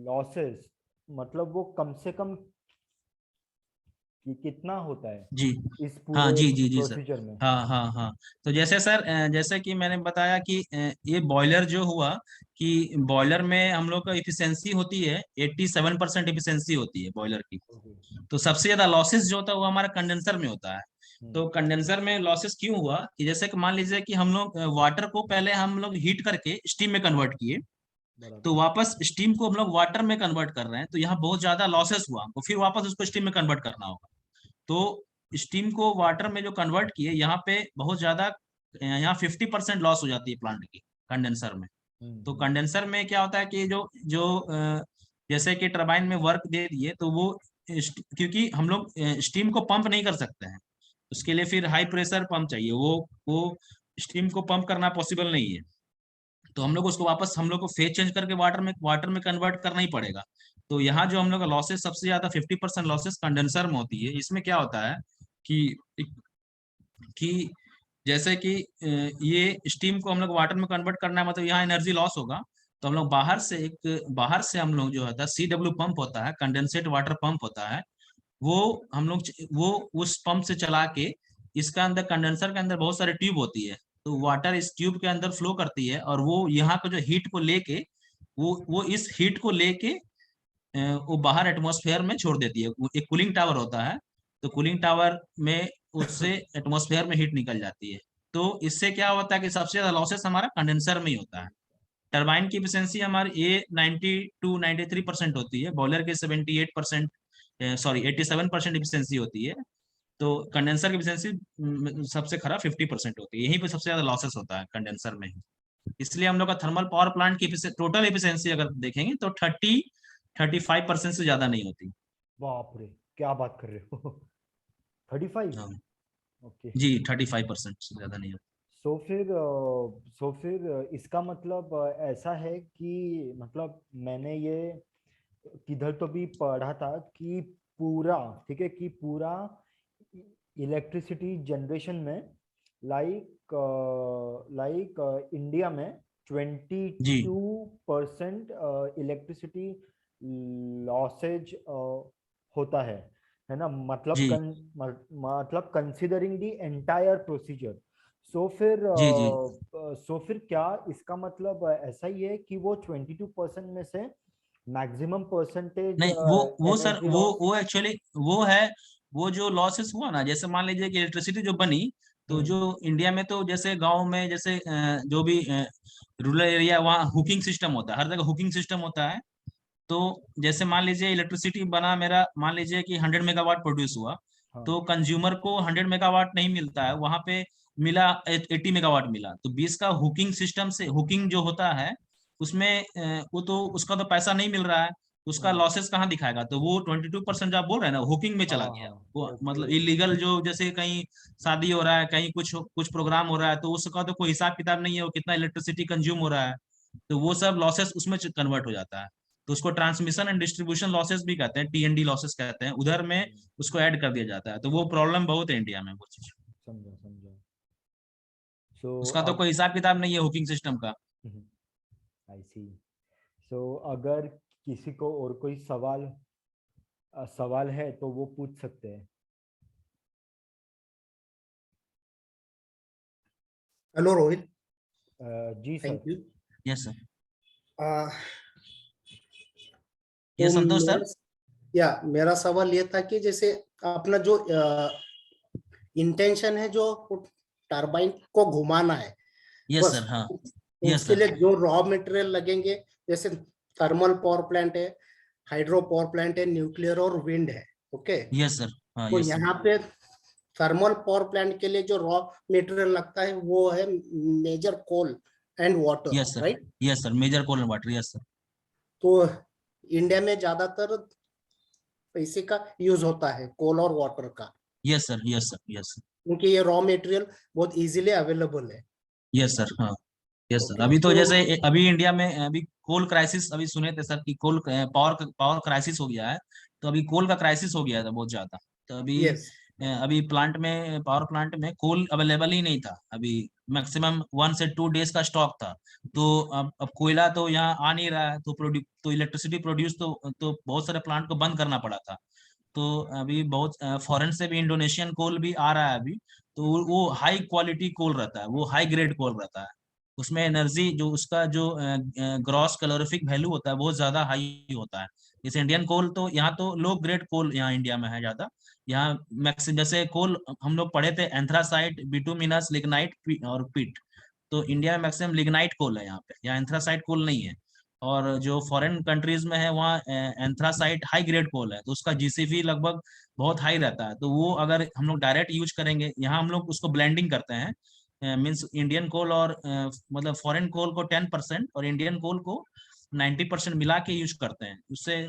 लॉसेस मतलब वो कम से कम कितना होता है जी। इस हाँ पूरे जी जी जी सर। प्रोसीजर में? हाँ हाँ हाँ। तो जैसे सर जैसे कि मैंने बताया कि ये बॉयलर जो हुआ कि बॉयलर में हम लोग का इफिशियंसी होती है 87% इफिशियंसी होती है बॉयलर की। ओके। तो सबसे ज्यादा लॉसेस जो होता है वो हमारा कंडेंसर में होता है। हम्म। तो कंडेंसर में लॉसेस क्यों हुआ कि जैसे कि मान लीजिए कि हम लोग वाटर को पहले हम लोग हीट करके स्टीम में कन्वर्ट किए, तो बराबर। वापस स्टीम को हम लोग वाटर में कन्वर्ट कर रहे हैं, तो यहाँ बहुत ज्यादा लॉसेस हुआ हमको, फिर वापस उसको स्टीम में कन्वर्ट करना होगा। तो स्टीम को वाटर में जो कन्वर्ट किए, यहाँ पे बहुत ज्यादा यहाँ 50% लॉस हो जाती है प्लांट की कंडेंसर में। तो हम्म। कंडेंसर में क्या होता है कि जो जो जैसे कि टरबाइन में वर्क दे दिए, तो वो क्योंकि हम लोग स्टीम को पंप नहीं कर सकते हैं, उसके लिए फिर हाई प्रेशर पंप चाहिए, वो स्टीम को पंप करना पॉसिबल नहीं है। तो हम लोग उसको वापस हम लोग को फेज चेंज करके वाटर में कन्वर्ट करना ही पड़ेगा। तो यहाँ जो हम लोग का लॉसेस सबसे ज्यादा 50% लॉसेस कंडेंसर में होती है। इसमें क्या होता है कि कि जैसे कि ये स्टीम को हम लोग वाटर में कन्वर्ट करना है, मतलब यहाँ एनर्जी लॉस होगा। तो हम लोग बाहर से हम लोग जो होता है CW पंप होता है, कंडेंसेट वाटर पंप होता है, वो हम लोग वो उस पंप से चला के इसका अंदर कंडेंसर के अंदर बहुत सारे ट्यूब होती है, तो वाटर इस ट्यूब के अंदर फ्लो करती है, और वो यहाँ को जो हीट को लेके वो इस हीट को लेके वो बाहर एटमॉस्फेयर में छोड़ देती है। वो एक कूलिंग टावर होता है, तो कूलिंग टावर में उससे एटमॉस्फेयर में हीट निकल जाती है। तो इससे क्या होता है कि सबसे ज्यादा लॉसेस हमारा कंडेंसर में ही होता है। टरबाइन की एफिशिएंसी हमारी ये 90 to 93% होती है, बॉयलर के 78% सॉरी 87% इफिशियंसी होती है। तो कंडेंसर की एफिशिएंसी सबसे खराब 50% होती है, यहीं पे सबसे ज्यादा लॉसेस होता है कंडेंसर में ही। इसलिए हम लोग का थर्मल पावर प्लांट की टोटल एफिशिएंसी अगर देखेंगे तो 35% से ज्यादा नहीं होती। बाप रे, क्या बात कर रहे हो! 35? हाँ, ओके। जी 35% से ज्यादा नहीं होती। सो फिर इसका मतलब ऐसा है कि मतलब मैंने ये किधर तो भी पढ़ा था कि पूरा, ठीक है, कि पूरा इलेक्ट्रिसिटी जनरेशन में लाइक इंडिया में जी 22% इलेक्ट्रिसिटी लॉसेज होता है ना? मतलब जी मतलब कंसिडरिंग द एंटायर प्रोसीजर। जी जी। सो फिर क्या इसका मतलब ऐसा ही है कि वो 22% में से मैक्सिमम परसेंटेज नहीं, वो सर एनर्जी लॉस? वो एक्चुअली वो है, वो जो लॉसेस हुआ ना, जैसे मान लीजिए कि इलेक्ट्रिसिटी जो बनी, तो हम्म। जो इंडिया में तो जैसे गांव में जैसे जो भी रूरल एरिया, वहाँ हुकिंग सिस्टम होता है, हर जगह हुकिंग सिस्टम होता है। तो जैसे मान लीजिए इलेक्ट्रिसिटी बना मेरा, मान लीजिए कि 100 मेगावाट प्रोड्यूस हुआ, हाँ तो कंज्यूमर को 100 मेगावाट नहीं मिलता है, वहां पे मिला 80 मेगावाट मिला, तो 20 का हुकिंग सिस्टम से हुकिंग जो होता है उसमें वो तो उसका तो पैसा नहीं मिल रहा है, उसका हाँ लॉसेस कहाँ दिखाएगा? तो वो 22% जो आप बोल रहे हैं ना, हुकिंग में हाँ चला गया। हाँ। वो ओके मतलब ओके। इलीगल जो जैसे कहीं शादी हो रहा है, कहीं कुछ कुछ प्रोग्राम हो रहा है, तो उसका तो कोई हिसाब किताब नहीं है वो कितना इलेक्ट्रिसिटी कंज्यूम हो रहा है, तो वो सब लॉसेस उसमें कन्वर्ट हो जाता है। तो उसको ट्रांसमिशन एंड डिस्ट्रीब्यूशन लॉसेस भी कहते हैं, TND लॉसेस कहते हैं, उधर में उसको ऐड कर दिया जाता है। तो वो प्रॉब्लम बहुत है इंडिया में वो चीज, समझा समझा। सो उसका तो अब कोई हिसाब किताब नहीं है हुकिंग सिस्टम का। आई सी। सो अगर किसी को और कोई सवाल है तो वो पूछ सकते हैं। Hello, Rohit. जी Thank sir. you. Yes sir. Uh, ये संतोष सर। मेरा सवाल ये था कि जैसे अपना जो इंटेंशन है जो टरबाइन को घुमाना है, यस बस सर। हाँ यस उसके सर। लिए जो रॉ मटेरियल लगेंगे, जैसे थर्मल पावर प्लांट है, हाइड्रो पावर प्लांट है, न्यूक्लियर और विंड है, ओके। Yes sir. हाँ तो यस सर। यहाँ पे थर्मल पावर प्लांट के लिए जो रॉ मटेरियल लगता है वो है major coal and water, yes sir. Right? Yes sir, major coal and water. Yes sir. तो इंडिया में ज्यादातर पैसे का यूज होता है कोल और वाटर का, yes sir. Yes sir. Yes sir. क्योंकि ये रॉ मटेरियल बहुत इजीली अवेलेबल है। Yes sir. हाँ यस सर। ओके, अभी तो तो जैसे अभी इंडिया में अभी कोल क्राइसिस अभी सुने थे सर कि कोल पावर पावर क्राइसिस हो गया है। तो अभी कोल का क्राइसिस हो गया था बहुत ज्यादा। तो अभी यस, अभी प्लांट में पावर प्लांट में कोल अवेलेबल ही नहीं था। अभी मैक्सिमम 1 से 2 डेज का स्टॉक था। तो अब कोयला तो यहाँ आ नहीं रहा है, तो इलेक्ट्रिसिटी प्रोड्यूस तो बहुत सारे प्लांट को बंद करना पड़ा था। तो अभी बहुत फॉरेन से भी इंडोनेशियन कोल भी आ रहा है अभी। तो वो हाई क्वालिटी कोल रहता है, वो हाई ग्रेड कोल रहता है। उसमें एनर्जी जो उसका जो ग्रॉस कैलोरीफिक वैल्यू होता है बहुत ज्यादा हाई होता है। जैसे इंडियन कोल तो यहाँ तो लो ग्रेड कोल यहाँ इंडिया में है ज्यादा। यहाँ मैक्सिमम जैसे कोल हम लोग पढ़े थे एंथ्रासाइट, बिटुमिनस, लिग्नाइट और पिट। तो इंडिया में मैक्सिमम लिग्नाइट कोल है यहाँ पे, यहाँ एंथ्रासाइट कोल नहीं है। और जो फॉरेन कंट्रीज में है वहाँ एंथ्रासाइट हाई ग्रेड कोल है, तो उसका जीसीपी लगभग बहुत हाई रहता है। तो वो अगर हम लोग डायरेक्ट यूज करेंगे, यहाँ हम लोग उसको ब्लेंडिंग करते हैं। मीन्स इंडियन कोल और मतलब फॉरेन कोल को 10% और इंडियन कोल को 90% मिला के यूज करते हैं उससे।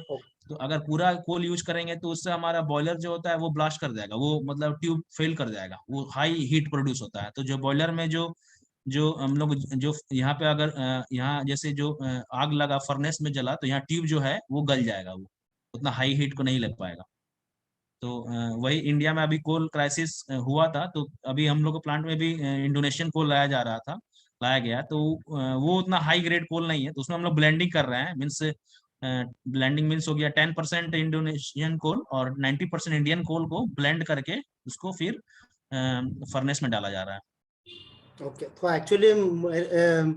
तो अगर पूरा कोल यूज करेंगे तो उससे हमारा बॉयलर जो होता है वो ब्लास्ट कर जाएगा, वो मतलब ट्यूब फेल कर जाएगा, वो हाई हीट प्रोड्यूस होता है। तो जो बॉयलर में जो जो हम लोग जो यहाँ पे अगर यहाँ जैसे जो आग लगा फर्नेस में जला, तो यहाँ ट्यूब जो है वो गल जाएगा, वो उतना हाई हीट को नहीं ले पाएगा। तो वही इंडिया में अभी कोल क्राइसिस हुआ था। तो अभी हम लोग के प्लांट में भी इंडोनेशियन कोल लाया गया। तो वो उतना हाई ग्रेड कोल नहीं है, तो उसमें हम लोग ब्लेंडिंग कर रहे हैं। मीन्स ब्लेंडिंग मीन्स हो गया 10% इंडोनेशियन कोल और 90% इंडियन कोल को ब्लेंड करके उसको फिर फर्नेस में डाला जा रहा है। ओके। तो एक्चुअली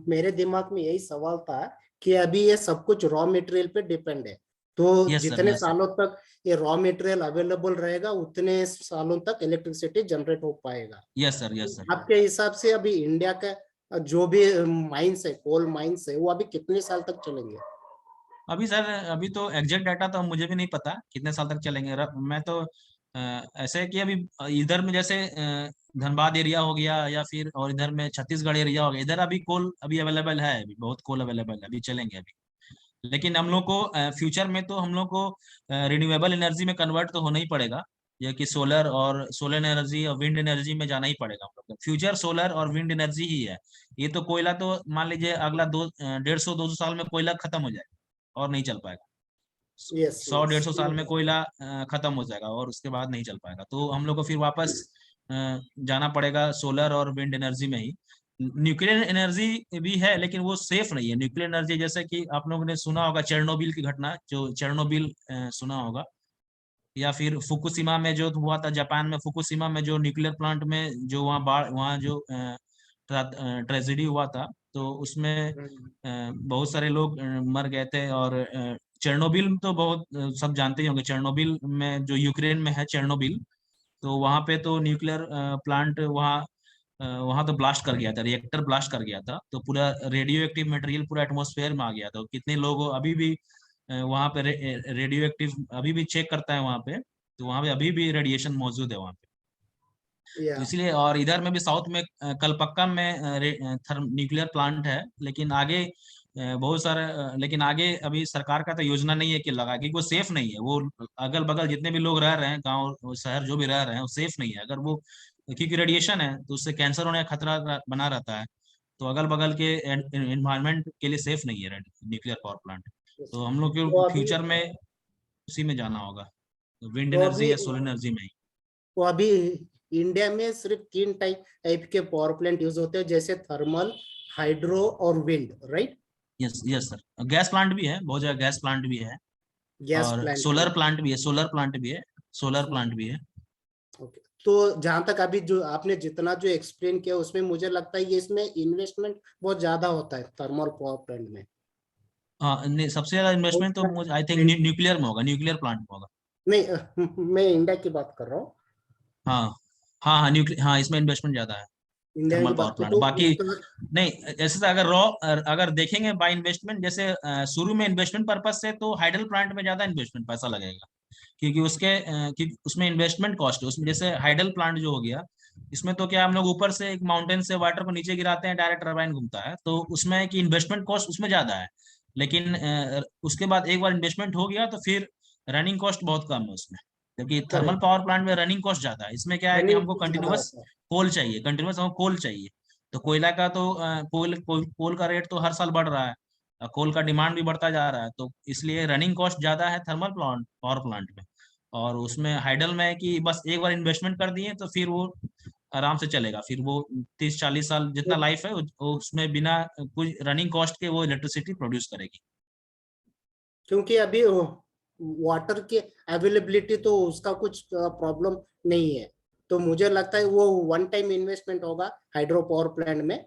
मेरे दिमाग में यही सवाल था कि अभी ये सब कुछ रॉ मटेरियल पे डिपेंड है, तो यस सर। जितने यस सालों तक ये रॉ मटेरियल अवेलेबल रहेगा उतने सालों तक इलेक्ट्रिसिटी जनरेट हो पाएगा। Yes sir. Yes sir. आपके हिसाब से अभी इंडिया का जो भी माइंस है, कोल माइंस है, वो अभी कितने साल तक चलेंगे? अभी सर अभी तो एग्जैक्ट डाटा तो मुझे भी नहीं पता कितने साल तक चलेंगे। मैं तो ऐसे है कि अभी इधर में जैसे धनबाद एरिया हो गया या फिर और इधर में छत्तीसगढ़ एरिया हो गया, इधर अभी कोल अभी अवेलेबल है, अभी बहुत कोल अवेलेबल है, अभी चलेंगे अभी। लेकिन हम लोग को फ्यूचर में तो हम लोग को रिन्यूएबल एनर्जी में कन्वर्ट तो होना ही पड़ेगा। ये कि सोलर एनर्जी और विंड एनर्जी में जाना ही पड़ेगा हम लोग को। फ्यूचर सोलर और विंड एनर्जी ही है। ये तो कोयला तो मान लीजिए अगला 150-200 साल में कोयला खत्म हो जाएगा और नहीं चल पाएगा। यस, 100-150 साल में कोयला खत्म हो जाएगा और उसके बाद नहीं चल पाएगा। तो हम लोग को फिर वापस जाना पड़ेगा सोलर और विंड एनर्जी में ही। न्यूक्लियर एनर्जी भी है लेकिन वो सेफ नहीं है। न्यूक्लियर एनर्जी जैसे कि आप लोगों ने सुना होगा चेरनोबिल की घटना, जो चेरनोबिल सुना होगा, या फिर फुकुशिमा में जो हुआ था जापान में, फुकुशिमा में जो न्यूक्लियर प्लांट में जो वहाँ बाढ़ वहाँ जो ट्रेजेडी हुआ था, तो उसमें बहुत सारे लोग मर गए थे। और चेरनोबिल तो बहुत सब जानते ही होंगे, चेरनोबिल में जो यूक्रेन में है चेरनोबिल, तो वहाँ पे तो न्यूक्लियर प्लांट वहाँ तो ब्लास्ट कर गया था, रिएक्टर ब्लास्ट कर गया था। तो पूरा रेडियो एक्टिव मटेरियल पूरा एटमॉस्फेयर में आ गया था। कितने लोग अभी भी वहाँ पे रेडियो एक्टिव अभी भी चेक करता है वहाँ पे, तो वहाँ पे अभी भी रेडिएशन मौजूद है वहाँ पे। तो इसलिए और इधर में भी साउथ में कलपक्का में न्यूक्लियर प्लांट है, लेकिन आगे बहुत सारे लेकिन आगे अभी सरकार का तो योजना नहीं है कि लगा, क्योंकि वो सेफ नहीं है। वो अगल बगल जितने भी लोग रह रहे हैं, गांव शहर जो भी रह रहे हैं, वो सेफ नहीं है। अगर वो क्योंकि रेडिएशन है तो उससे कैंसर होने का खतरा बना रहता है। तो अगल बगल के एनवायरमेंट के लिए सेफ नहीं है न्यूक्लियर पावर प्लांट। तो हम लोग तो को अभी फ्यूचर में उसी में जाना होगा, विंड तो एनर्जी अभी या सोलर एनर्जी में ही। तो अभी इंडिया में सिर्फ 3 टाइप के पावर प्लांट यूज होते हैं, जैसे थर्मल, हाइड्रो और wind, right? Yes yes sir. Gas plant भी है, बहुत जगह गैस प्लांट भी है गैस और प्लांट भी सोलर है। प्लांट भी है, सोलर प्लांट भी है, सोलर प्लांट भी है। ओके। तो जहां तक अभी जो आपने जितना जो एक्सप्लेन किया उसमें मुझे लगता है ये इसमें इन्वेस्टमेंट बहुत ज्यादा होता है थर्मल पावर प्लांट में। हाँ नहीं, सबसे ज्यादा इन्वेस्टमेंट तो मुझे आई थिंक न्यूक्लियर में होगा, न्यूक्लियर प्लांट में होगा। नहीं, मैं इंडिया की बात कर रहा हूँ। हाँ हाँ हाँ, न्यूक्लियर, हाँ इसमें इन्वेस्टमेंट ज्यादा है, इंडिया की थर्मल पावर बात प्लांट। तो बाकी उसका नहीं, ऐसे तो अगर अगर देखेंगे बाय इन्वेस्टमेंट, जैसे शुरू में इन्वेस्टमेंट पर्पज से तो हाइडल प्लांट में ज्यादा इन्वेस्टमेंट पैसा लगेगा, क्योंकि क्योंकि उसमें इन्वेस्टमेंट कॉस्ट है उसमें। जैसे हाइडल प्लांट जो हो गया, इसमें तो क्या हम लोग ऊपर से एक माउंटेन से वाटर को नीचे गिराते हैं, डायरेक्ट टरबाइन घूमता है, तो उसमें कि इन्वेस्टमेंट कॉस्ट उसमें ज्यादा है। लेकिन उसके बाद एक बार इन्वेस्टमेंट हो गया तो फिर रनिंग कॉस्ट बहुत कम है उसमें, क्योंकि थर्मल करेक्ट, पावर प्लांट में रनिंग कॉस्ट ज्यादा है। इसमें क्या है कि रनिंग हमको ज्यादा कंटिन्यूअस होता है। कोल चाहिए, कंटिन्यूअस हमको कोल चाहिए। तो कोयला का तो कोल का रेट तो हर साल बढ़ रहा है, कोल का डिमांड भी बढ़ता जा रहा है, तो इसलिए रनिंग कॉस्ट ज्यादा है थर्मल प्लांट, पावर प्लांट में। और उसमें हाइडल में है कि बस एक बार इन्वेस्टमेंट कर दिए तो फिर वो आराम से चलेगा, फिर वो 30-40 साल जितना लाइफ है उसमें बिना कुछ रनिंग कॉस्ट के वो इलेक्ट्रिसिटी प्रोड्यूस करेगी। क्योंकि अभी वाटर की अवेलेबिलिटी तो उसका कुछ प्रॉब्लम नहीं है। तो मुझे लगता है वो वन टाइम इन्वेस्टमेंट होगा हाइड्रो पावर प्लांट में।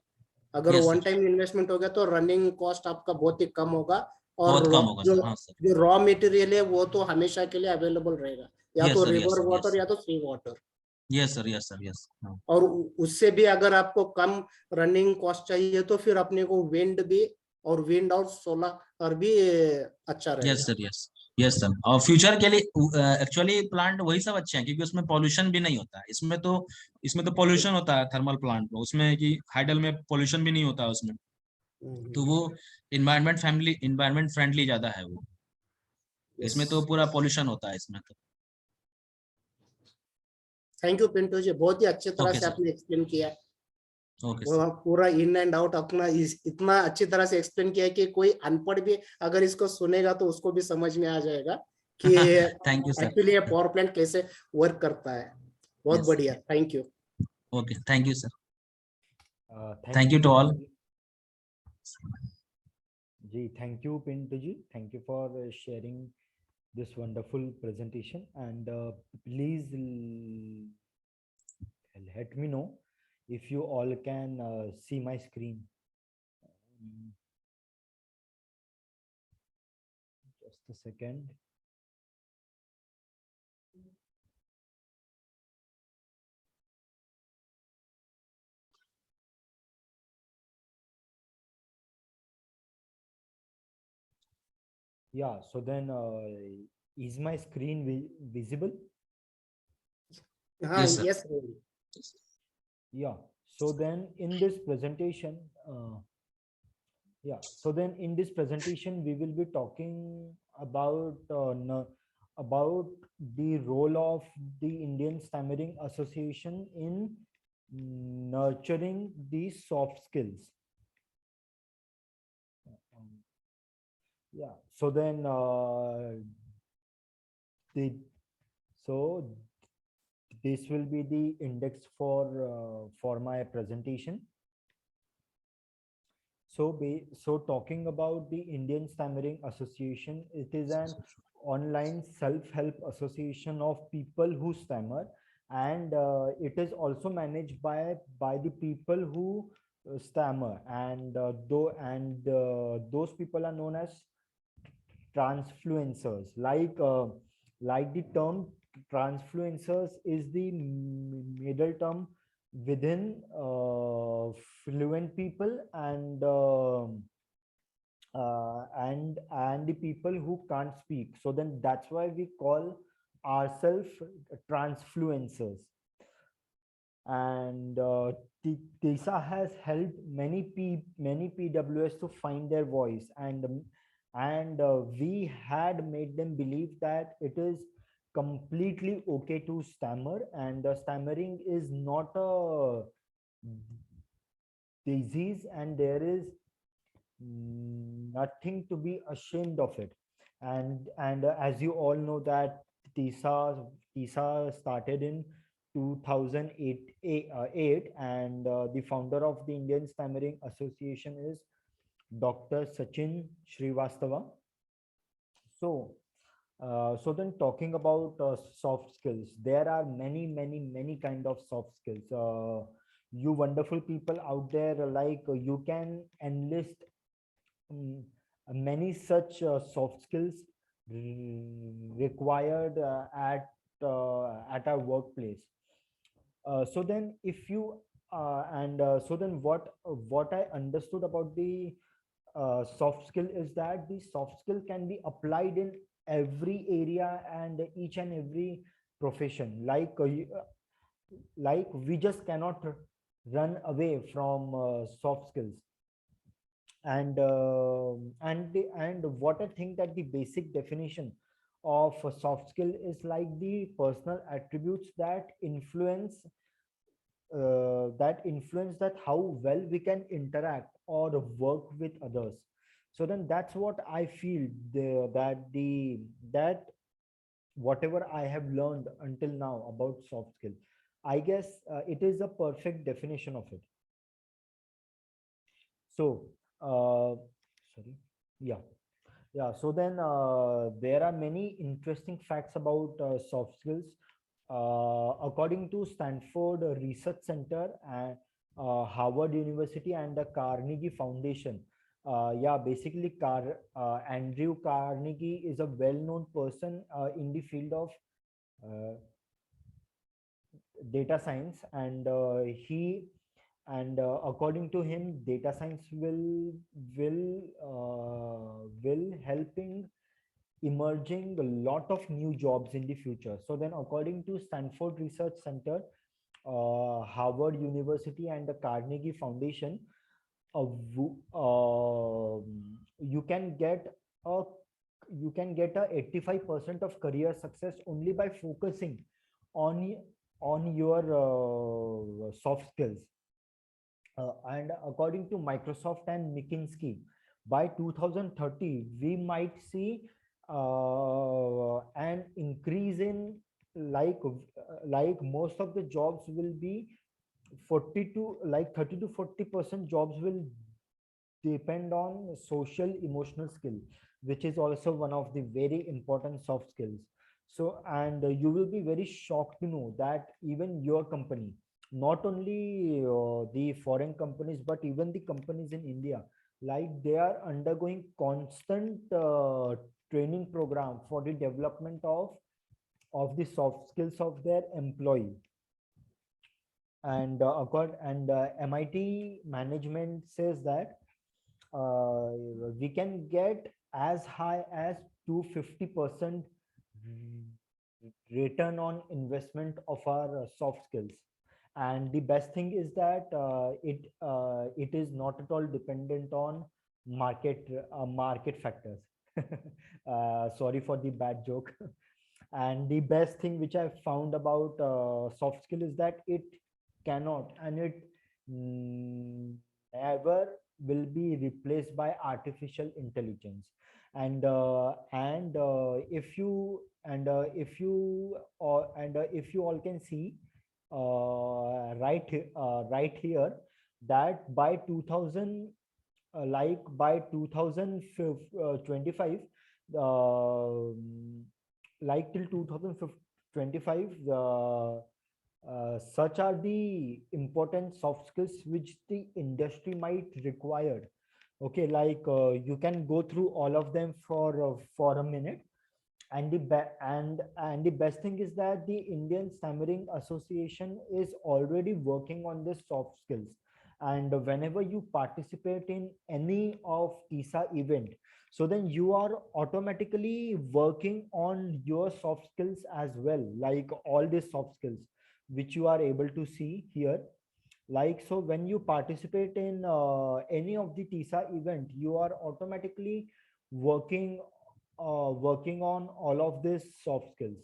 अगर yes one sir, time investment हो गया तो रनिंग कॉस्ट आपका बहुत ही कम होगा। और बहुत कम होगा जो सर। हाँ सर, जो रॉ मटेरियल है वो तो हमेशा के लिए अवेलेबल रहेगा, या यस तो sir, yes river sir, yes water sir, या तो sea water. Yes sir, yes sir, yes. हाँ, और उससे भी अगर आपको कम रनिंग कॉस्ट चाहिए तो फिर अपने को विंड और सोलर भी अच्छा यस रहेगा। Sir, yes, yes sir. और फ्यूचर के लिए एक्चुअली प्लांट वही सब अच्छे हैं, क्योंकि उसमें पॉल्यूशन भी नहीं होता है। इसमें तो पॉल्यूशन होता है थर्मल प्लांट में, उसमें कि हाइडल में पॉल्यूशन भी नहीं होता है उसमें। तो वो इन्वायरमेंट फ्रेंडली ज्यादा है वो। यस, इसमें तो पूरा पॉल्यूशन होता है इसमें तो। थैंक यू पिंटू जी, बहुत ही अच्छी तरह ओके से सर, आपने एक्सप्लेन किया है। Okay sir. वो पूरा इन एंड आउट अपना इतना अच्छी तरह से एक्सप्लेन किया है कि कोई अनपढ़ भी अगर इसको सुनेगा तो उसको भी समझ में आ जाएगा कि थैंक यू सर। एक्चुअली ये पावर प्लांट कैसे वर्क करता है। बहुत यस, बढ़िया, thank you. Okay, thank you sir. Thank thank you, you too Pintu all. ji. Ji, thank you, Pintu ji. Thank you for sharing this wonderful presentation. And please let me know if you all can see my screen. Mm, Just a second. Yeah, so then is my screen visible? हाँ, yes sir. Yes. Yeah, so then in this presentation, we will be talking about about the role of the Indian Stammering Association in nurturing these soft skills. Yeah, so then the so this will be the index for my presentation. So talking about the Indian Stammering Association, it is an online self-help association of people who stammer, and it is also managed by the people who stammer, and those people are known as transfluencers. Like the term transfluencers is the middle term within fluent people and the people who can't speak. So then that's why we call ourselves transfluencers. And TISA has helped many PWS to find their voice, and we had made them believe that it is completely okay to stammer, and stammering is not a disease, and there is nothing to be ashamed of it. And as you all know that TISA started in 2008, and the founder of the Indian Stammering Association is Dr. Sachin Srivastava. So then talking about soft skills, there are many kind of soft skills. You wonderful people out there, like you can enlist many such soft skills required at our workplace. So then if you and so then what I understood about the soft skill is that the soft skill can be applied in every area and each and every profession, like we just cannot run away from soft skills. And what I think that the basic definition of a soft skill is like the personal attributes that influence that how well we can interact or work with others. So then that's what I feel, that whatever I have learned until now about soft skill, I guess it is a perfect definition of it. So sorry, yeah. Yeah, so then there are many interesting facts about soft skills. According to Stanford Research Center and Harvard University and the Carnegie Foundation, yeah, basically Andrew Carnegie is a well-known person in the field of uh, data science, and according to him, data science will helping emerging a lot of new jobs in the future. So then according to Stanford Research Center, Harvard University and the Carnegie Foundation, you can get a 85% of career success only by focusing on your soft skills. And according to Microsoft and McKinsey, by 2030 we might see an increase in like most of the jobs will be 40 to like 30 to 40% jobs will depend on social emotional skill, which is also one of the very important soft skills. So and you will be very shocked to know that even your company, not only the foreign companies but even the companies in India, like they are undergoing constant training program for the development of the soft skills of their employee. And MIT management says that we can get as high as 250% return on investment of our soft skills. And the best thing is that it is not at all dependent on market factors. Sorry for the bad joke. And the best thing which I found about soft skill is that it cannot and it never will be replaced by artificial intelligence. And if you all can see right here that by 2000 by 2025 like till 2025 such are the important soft skills which the industry might require. Okay, like you can go through all of them for a minute. And the best thing is that the Indian Stammering Association is already working on this soft skills. And whenever you participate in any of TISA event, so then you are automatically working on your soft skills as well, like all these soft skills which you are able to see here. Like, so when you participate in any of the TISA event, you are automatically working working on all of these soft skills.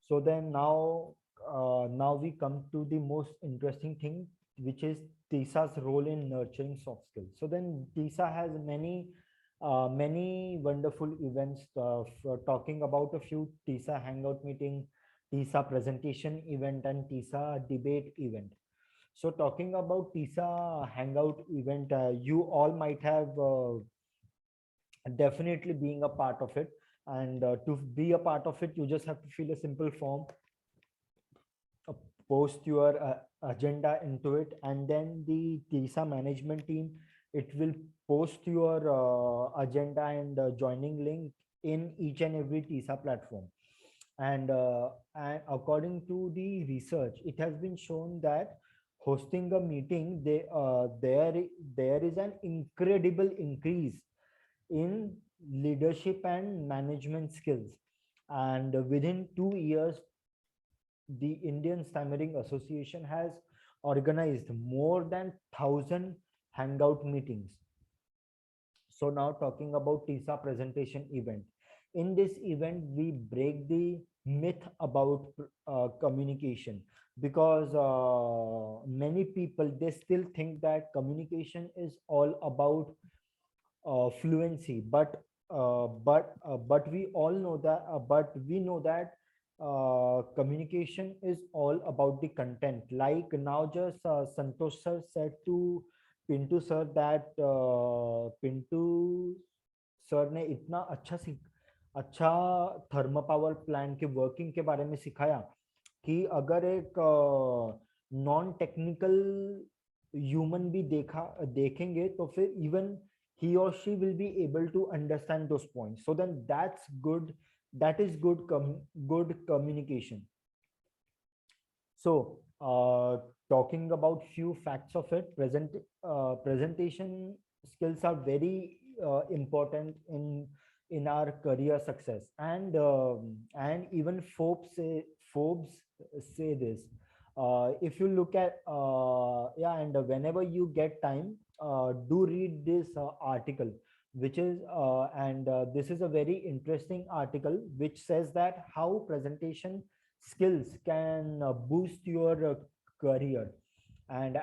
So then now we come to the most interesting thing, which is TISA's role in nurturing soft skills. So then TISA has many wonderful events, for talking about a few: TISA hangout meeting, TISA presentation event, and TISA debate event. So talking about TISA hangout event, you all might have definitely being a part of it. And to be a part of it, you just have to fill a simple form, post your agenda into it, and then the TISA management team, it will post your agenda and joining link in each and every TISA platform. And according to the research, it has been shown that hosting a meeting, there is an incredible increase in leadership and management skills. And within 2 years, the Indian Stammering Association has organized more than 1,000 hangout meetings. So now talking about TISA presentation event. In this event, we break the myth about communication, because many people, they still think that communication is all about fluency, but we all know that we know that communication is all about the content. Like now just Santosh sir said to Pintu sir that Pintu sir ने इतना अच्छा thermo power plant के working के बारे में सिखाया कि अगर एक नॉन टेक्निकल ह्यूमन भी देखेंगे तो फिर even he or she will be able to understand those points. So then that's good. That is good communication. So talking about few facts of it, presentation skills are very important in our career success, and even Forbes say this. If you look at and whenever you get time, do read this article, which is this is a very interesting article which says that how presentation skills can boost your career. And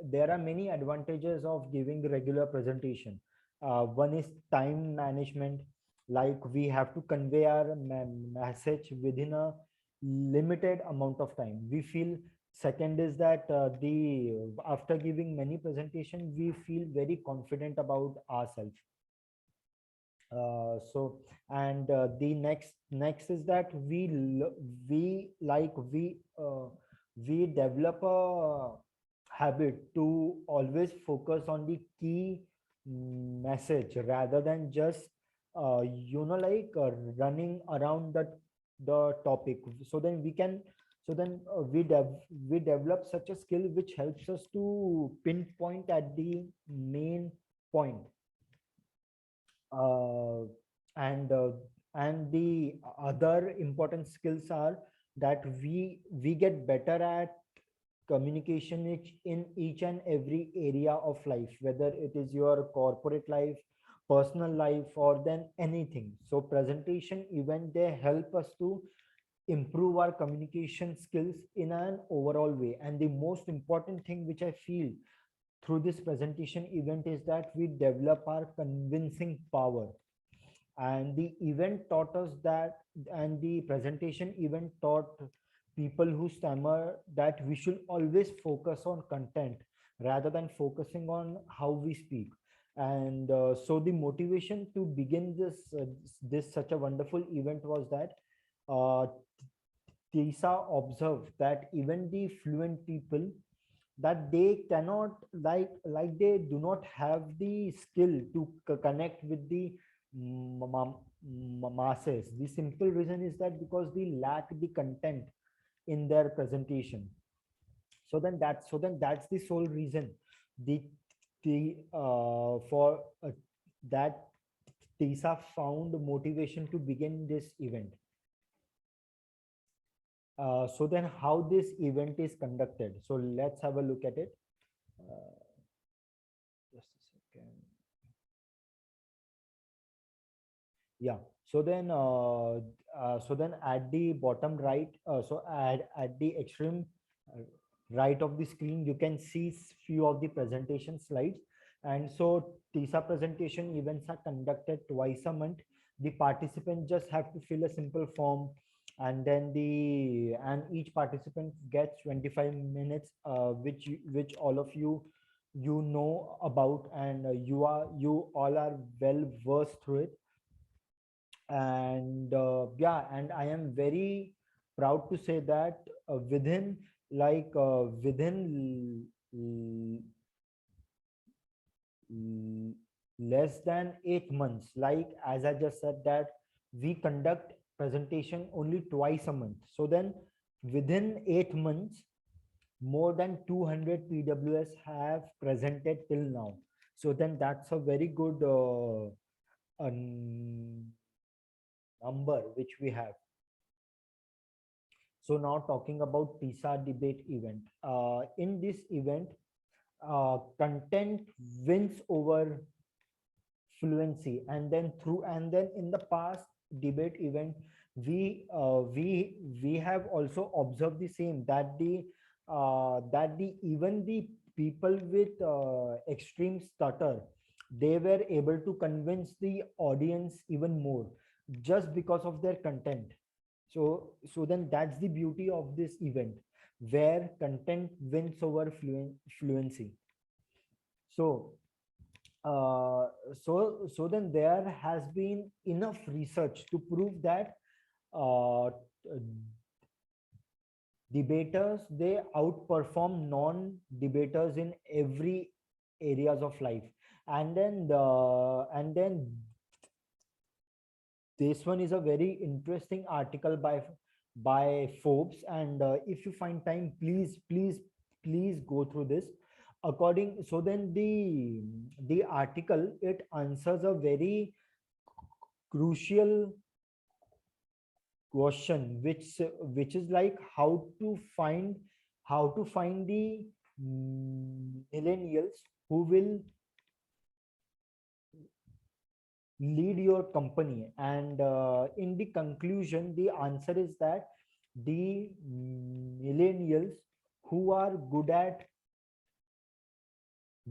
there are many advantages of giving regular presentation. One is time management, like we have to convey our message within a limited amount of time, we feel. Second is that after giving many presentation, we feel very confident about ourselves. The next is that we develop a habit to always focus on the key message rather than just running around the topic. So then we develop such a skill which helps us to pinpoint at the main point. And the other important skills are that we get better at communication in each and every area of life, whether it is your corporate life, personal life, or then anything. So presentation event, they help us to improve our communication skills in an overall way. And the most important thing which I feel through this presentation event is that we develop our convincing power. And the event taught us that, and the presentation event taught people who stammer that we should always focus on content rather than focusing on how we speak. And so the motivation to begin this such a wonderful event was that TISA observed that even the fluent people, that they cannot like they do not have the skill to connect with the masses. The simple reason is that because they lack the content in their presentation. So then that's the sole reason for that TISA found motivation to begin this event. So then how this event is conducted, so let's have a look at it. Just a second. Yeah, so then at the bottom right, so at the extreme right of the screen, you can see few of the presentation slides. And so TISA presentation events are conducted twice a month. The participants just have to fill a simple form, and then each participant gets 25 minutes, which all of you know about, and you all are well versed through it. And and I am very proud to say that within like within less than 8 months, like as I just said that we conduct presentation only twice a month. So then within 8 months, more than 200 PWS have presented till now. So then that's a very good number which we have. So now talking about TISA debate event. In this event, content wins over fluency, and then in the past debate event, we have also observed the same, that the even the people with extreme stutter, they were able to convince the audience even more just because of their content. So then that's the beauty of this event, where content wins over fluency. So then there has been enough research to prove that debaters, they outperform non-debaters in every areas of life. And then this one is a very interesting article by Forbes, and if you find time, please go through this. According, so then the article, it answers a very crucial question, which is like how to find the millennials who will lead your company. And in the conclusion, the answer is that the millennials who are good at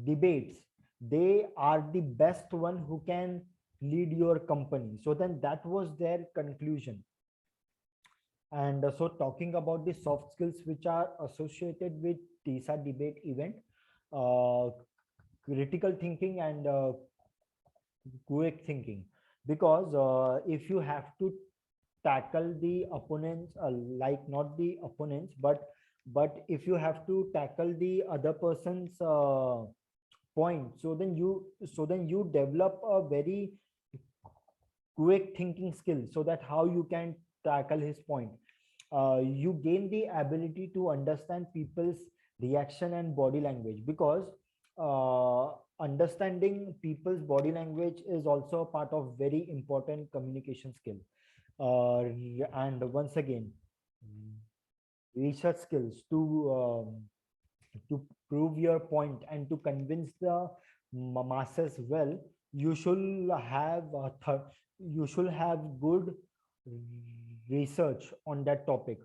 debates, they are the best one who can lead your company. So then that was their conclusion. And so talking about the soft skills which are associated with TISA debate event, uh, critical thinking and quick thinking. Because if you have to tackle the opponents, like not the opponents, but if you have to tackle the other person's point, so then you develop a very quick thinking skill, so that how you can tackle his point. You gain the ability to understand people's reaction and body language, because understanding people's body language is also a part of very important communication skill. And once again, research skills to prove your point and to convince the masses well. You should have you should have good research on that topic.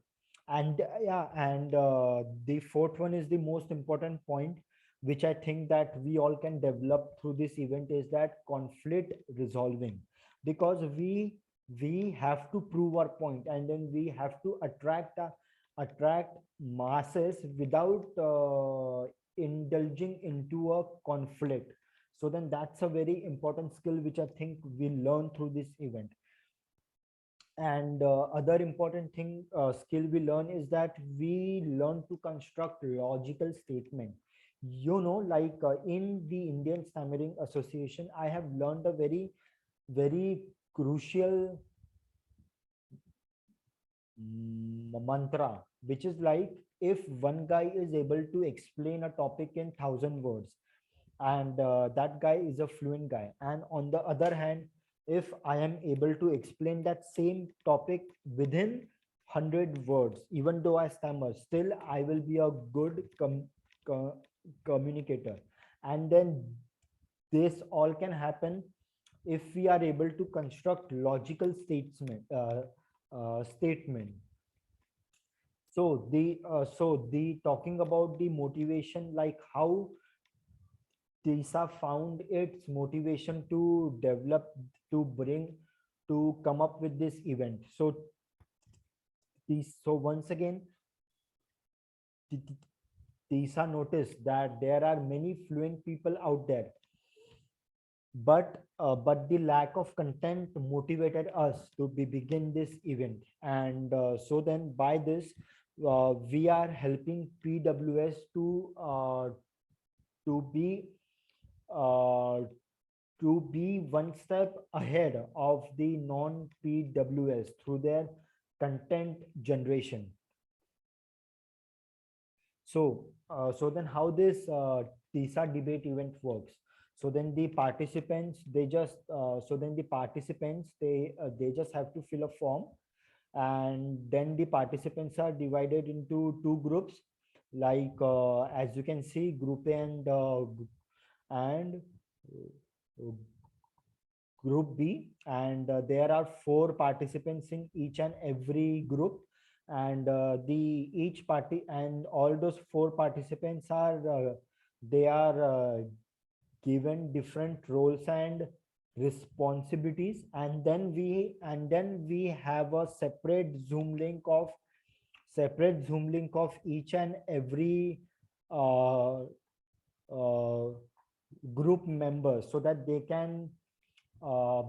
And yeah, and the fourth one is the most important point, which I think that we all can develop through this event, is that conflict resolving. Because we have to prove our point, and then we have to attract masses without indulging into a conflict. So then that's a very important skill which I think we learn through this event. And other important thing, skill we learn, is that we learn to construct logical statement. Like in the Indian Stammering Association, I have learned a very crucial mantra, which is like, if one guy is able to explain a topic in 1,000 words, and that guy is a fluent guy, and on the other hand, if I am able to explain that same topic within 100 words, even though I stammer, still I will be a good communicator. And then this all can happen if we are able to construct logical statement. So the talking about the motivation, like how TISA found its motivation to develop, to come up with this event. So once again, TISA noticed that there are many fluent people out there, but the lack of content motivated us to begin this event. And so then by this, we are helping PWS to be uh, to be one step ahead of the non-PWS through their content generation. So then how this TISA debate event works? So then the participants, they just have to fill a form, and then the participants are divided into two groups, like as you can see, group A and group B, and there are 4 participants in each and every group, and the each party and all those 4 participants are they are given different roles and responsibilities, and then we have a separate Zoom link of each and every uh, uh, group members, so that they can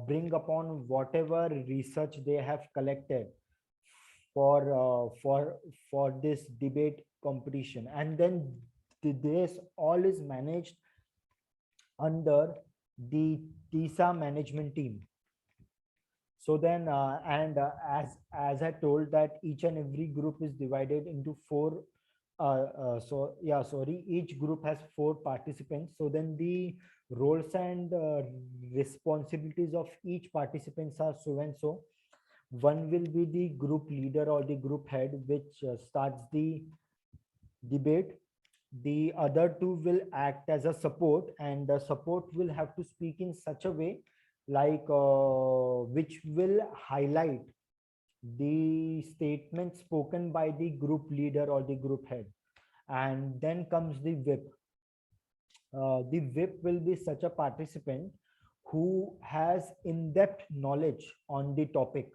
bring upon whatever research they have collected for this debate competition, and then this all is managed under the TISA management team. So then and as I told that each and every group is divided into 4 each group has 4 participants. So then the roles and responsibilities of each participants are so and so. One will be the group leader or the group head, which starts the debate. The other 2 will act as a support, and the support will have to speak in such a way like which will highlight the statement spoken by the group leader or the group head. And then comes the whip. The whip will be such a participant who has in-depth knowledge on the topic.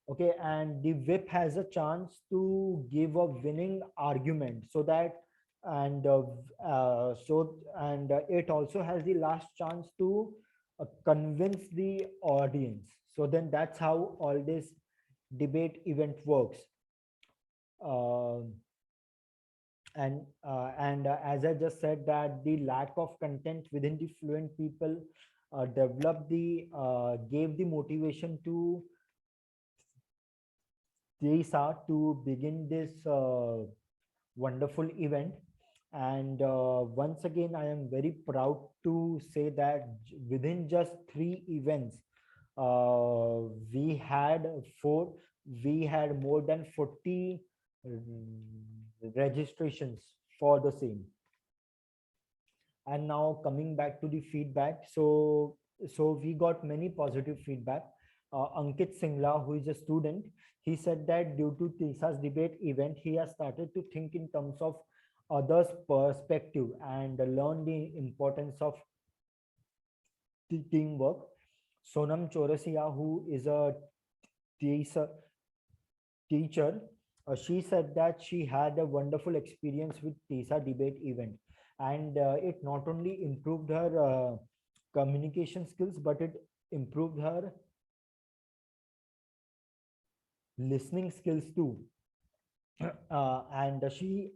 Okay, and the whip has a chance to give a winning argument, so that and it also has the last chance to convince the audience. So then that's how all this debate event works. And as I just said, that the lack of content within the fluent people gave the motivation to TISA to begin this wonderful event. And once again, I am very proud to say that within just 3 events, we had more than 40 registrations for the same. And now coming back to the feedback, so we got many positive feedback. Ankit Singla, who is a student, he said that due to TISA's debate event, he has started to think in terms of others' perspective and learn the importance of teamwork. Sonam Chaurasia, who is a TISA teacher, she said that she had a wonderful experience with TISA debate event, and it not only improved her communication skills, but it improved her listening skills too. And she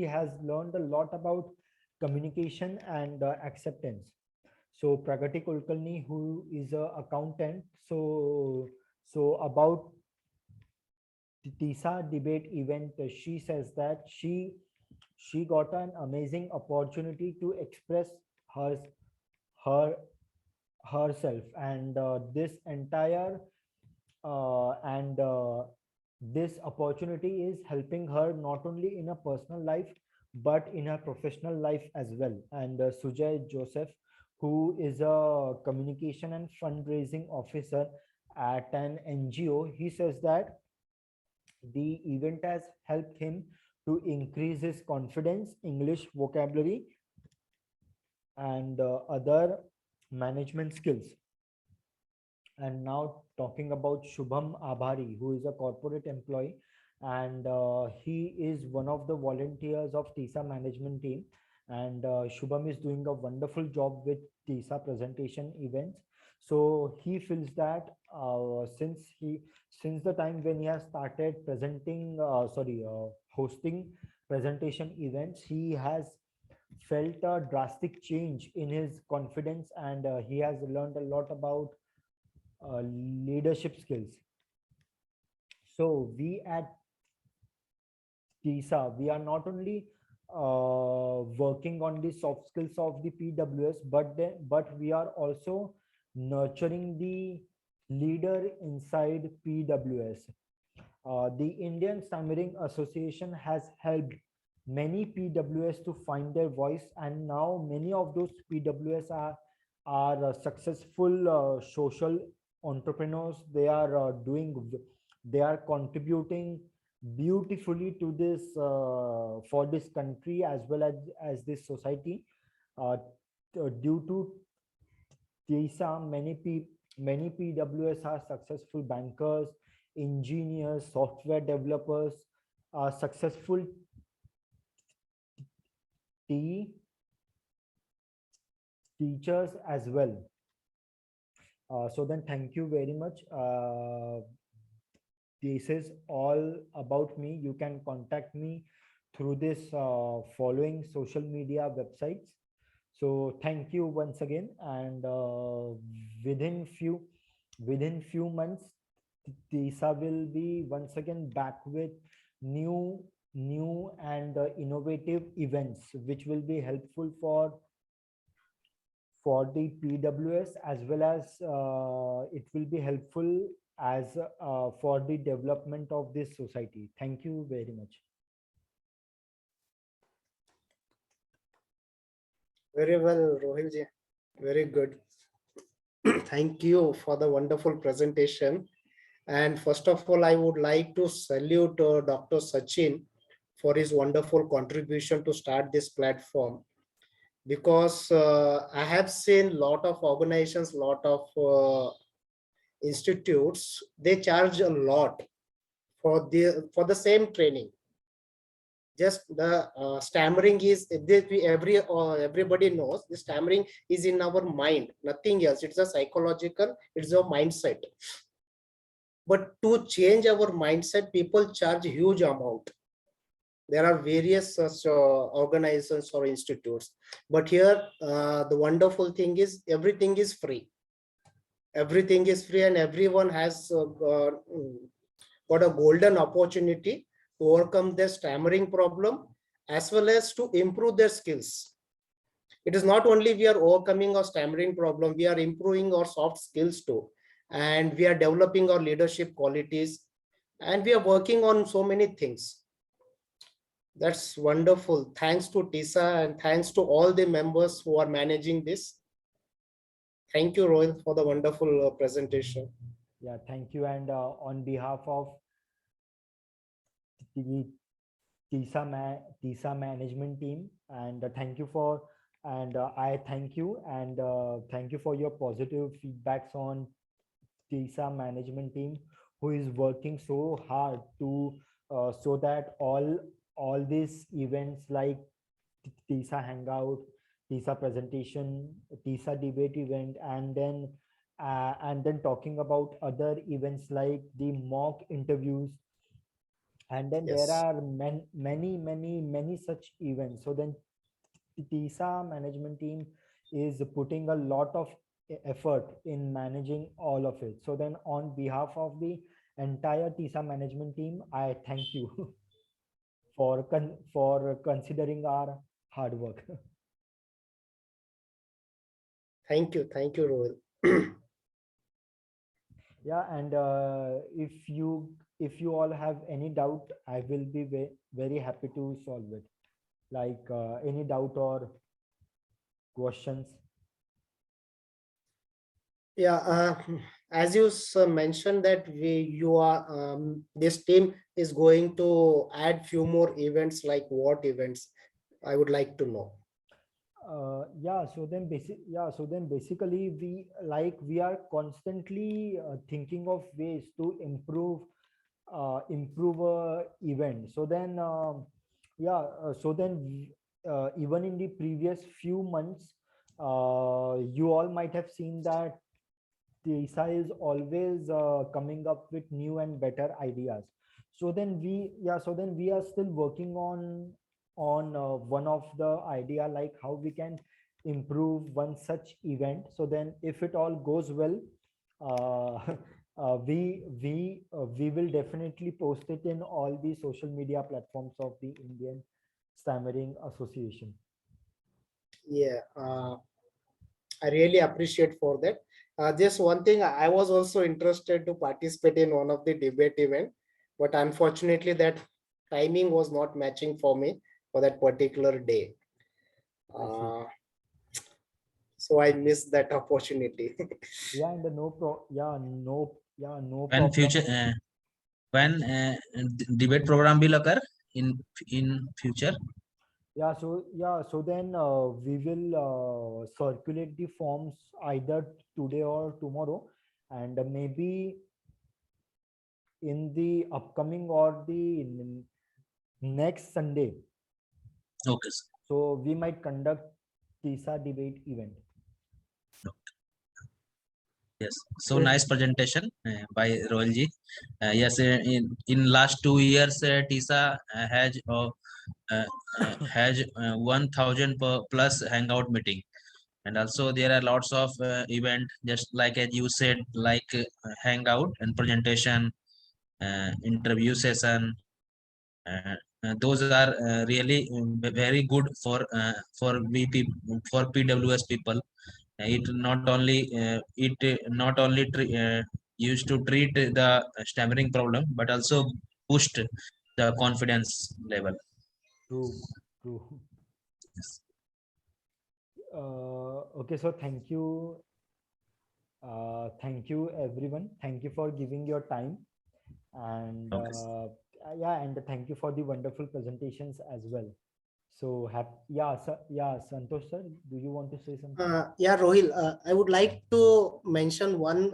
has learned a lot about communication and acceptance. So Pragati Kulkarni, who is a accountant, so about the TISA debate event, she says that she got an amazing opportunity to express herself, and this opportunity is helping her not only in her personal life but in her professional life as well. And Sujay Joseph, who is a communication and fundraising officer at an NGO, he says that the event has helped him to increase his confidence, English vocabulary, and other management skills. And now talking about Shubham Abhari, who is a corporate employee, and he is one of the volunteers of TISA management team. And Shubham is doing a wonderful job with TISA presentation events. So he feels that since the time when he has started presenting, hosting presentation events, he has felt a drastic change in his confidence, and he has learned a lot about leadership skills. So we at TISA, we are not only working on the soft skills of the PWS, but we are also nurturing the leader inside PWS. The Indian Stammering Association has helped many PWS to find their voice, and now many of those PWS are successful social entrepreneurs. They are contributing beautifully to this for this country as well as this society. Due to TISA, many PWS are successful bankers, engineers, software developers, successful teachers as well. So then thank you very much. This is all about me. You can contact me through this following social media websites. So thank you once again, and within few months, TISA will be once again back with new and innovative events, which will be helpful for the PWS, as well as it will be helpful as for the development of this society. Thank you very much. Very well, Rohil ji. Very good. Thank you for the wonderful presentation. And first of all, I would like to salute Dr. Sachin for his wonderful contribution to start this platform. Because I have seen a lot of organizations, lot of institutes, they charge a lot for the same training. Just the stammering is everybody knows the stammering is in our mind, nothing else. It's a psychological, it's a mindset. But to change our mindset, people charge huge amount. There are various such organizations or institutes, but here the wonderful thing is everything is free. Everything is free, and everyone has got a golden opportunity to overcome their stammering problem as well as to improve their skills. It is not only we are overcoming our stammering problem, we are improving our soft skills too, and we are developing our leadership qualities, and we are working on so many things. That's wonderful. Thanks to TISA and thanks to all the members who are managing this. Thank you, Rohil, for the wonderful presentation. Yeah, thank you. And on behalf of the TISA management team, and thank you for, and I thank you, and thank you for your positive feedbacks on TISA management team, who is working so hard to so that all these events like TISA Hangout, TISA presentation, TISA debate event, and then talking about other events like the mock interviews, and then there Yes. are many such events. So then TISA management team is putting a lot of effort in managing all of it. So then on behalf of the entire TISA management team, I thank you for considering our hard work. Thank you, Rohil. Yeah, and if you all have any doubt, I will be very happy to solve it. Like any doubt or questions. Yeah, as you mentioned that this team is going to add few more events. Like what events? I would like to know. So then basically we are constantly thinking of ways to improve a event. So then even in the previous few months, you all might have seen that TISA is always coming up with new and better ideas. So then we are still working on one of the idea, like how we can improve one such event. So then if it all goes well, uh, we will definitely post it in all the social media platforms of the Indian Stammering Association. Yeah, I really appreciate for that. Just one thing, I was also interested to participate in one of the debate event, but unfortunately that timing was not matching for me for that particular day. I see. So I missed that opportunity. Yeah, and the no pro yeah, no When problem. future, when debate program will occur in future. So then we will circulate the forms either today or tomorrow, and maybe in the upcoming or the next Sunday. Okay, sir. So we might conduct TISA debate event. Yes, so Yes. nice presentation by Rohil ji. Yes, in last 2 years, TISA has 1,000 plus hangout meeting, and also there are lots of event, just like as you said, like hangout and presentation, interview session. Those are really very good for for PWS people. It not only used to treat the stammering problem, but also boost the confidence level. True, true. Yes. Okay, so thank you everyone. Thank you for giving your time, and Okay. yeah, and thank you for the wonderful presentations as well. So Santosh sir, do you want to say something? Yeah, Rohil, I would like to mention one,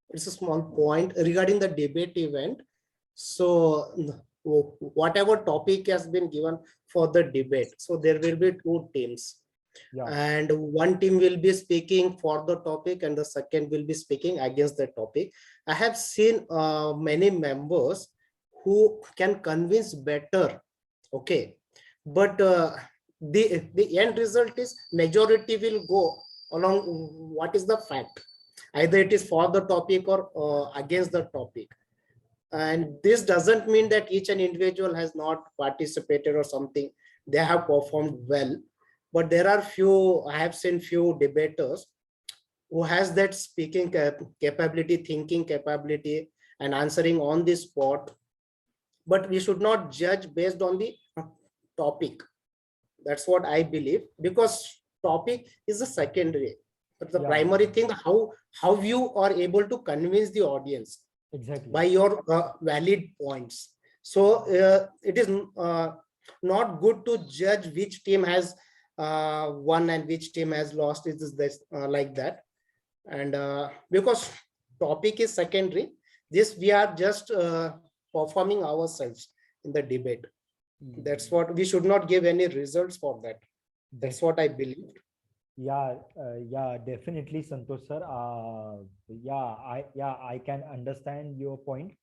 it's a small point regarding the debate event. So whatever topic has been given for the debate, so there will be two teams. Yeah, And one team will be speaking for the topic and the second will be speaking against the topic. I have seen many members who can convince better, okay, but the end result is majority will go along what is the fact, either it is for the topic or against the topic. And this doesn't mean that each and individual has not participated or something, they have performed well, but there are few, I have seen few debaters who has that speaking capability, thinking capability, and answering on the spot. But we should not judge based on the topic. That's what I believe, because topic is the secondary, but the yeah, primary thing, how you are able to convince the audience exactly. by your valid points. So it is not good to judge which team has won and which team has lost. It is this like that. And because topic is secondary, this we are just performing ourselves in the debate. That's what we should not give any results for that. That's what I believe. Yeah, definitely, Santosh sir. I can understand your point,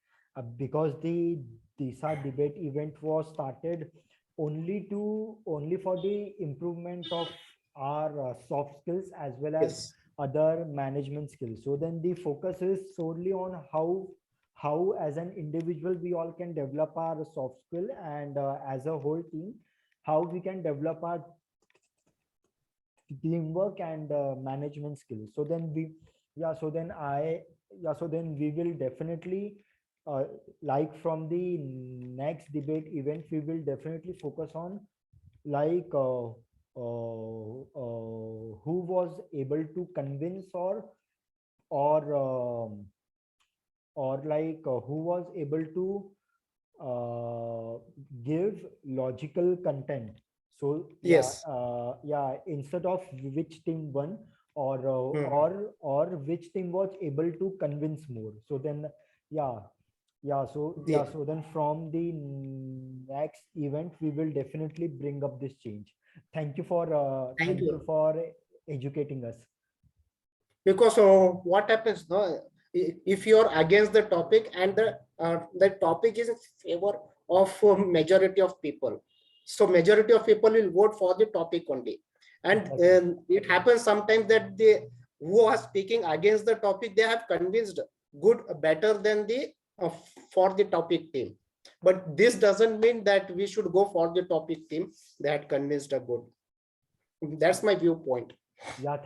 because the TISA debate event was started only for the improvement of our soft skills as well as Yes. other management skills. So then the focus is solely on how as an individual we all can develop our soft skill, and as a whole team how we can develop our teamwork and management skills. So then we will definitely like from the next debate event we will definitely focus on, like who was able to convince or um, or like who was able to give logical content. So Yes. instead of which team won, or Hmm. or which team was able to convince more. So then yeah Yeah. so then from the next event we will definitely bring up this change. Thank Thank you you. for educating us. because what happens, no, if you're against the topic and the topic is in favor of majority of people, so majority of people will vote for the topic only. And it happens sometimes that they who are speaking against the topic, they have convinced good better than the for the topic team. But this doesn't mean that we should go for the topic team that convinced a good. That's my viewpoint. Yeah,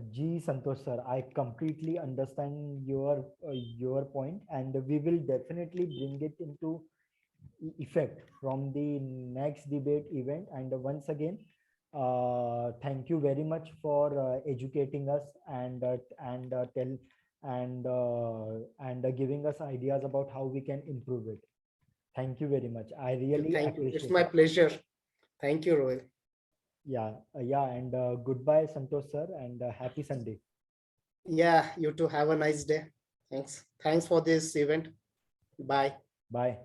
G Santosh sir, I completely understand your point, and we will definitely bring it into effect from the next debate event. And once again, thank you very much for educating us and giving us ideas about how we can improve it. Thank you very much. I really Thank you. It's appreciate my it. pleasure. Thank you, Rohit. Yeah, and goodbye, Santosh sir, and happy Sunday. Yeah, you too. Have a nice day. Thanks. Thanks for this event. Bye. Bye.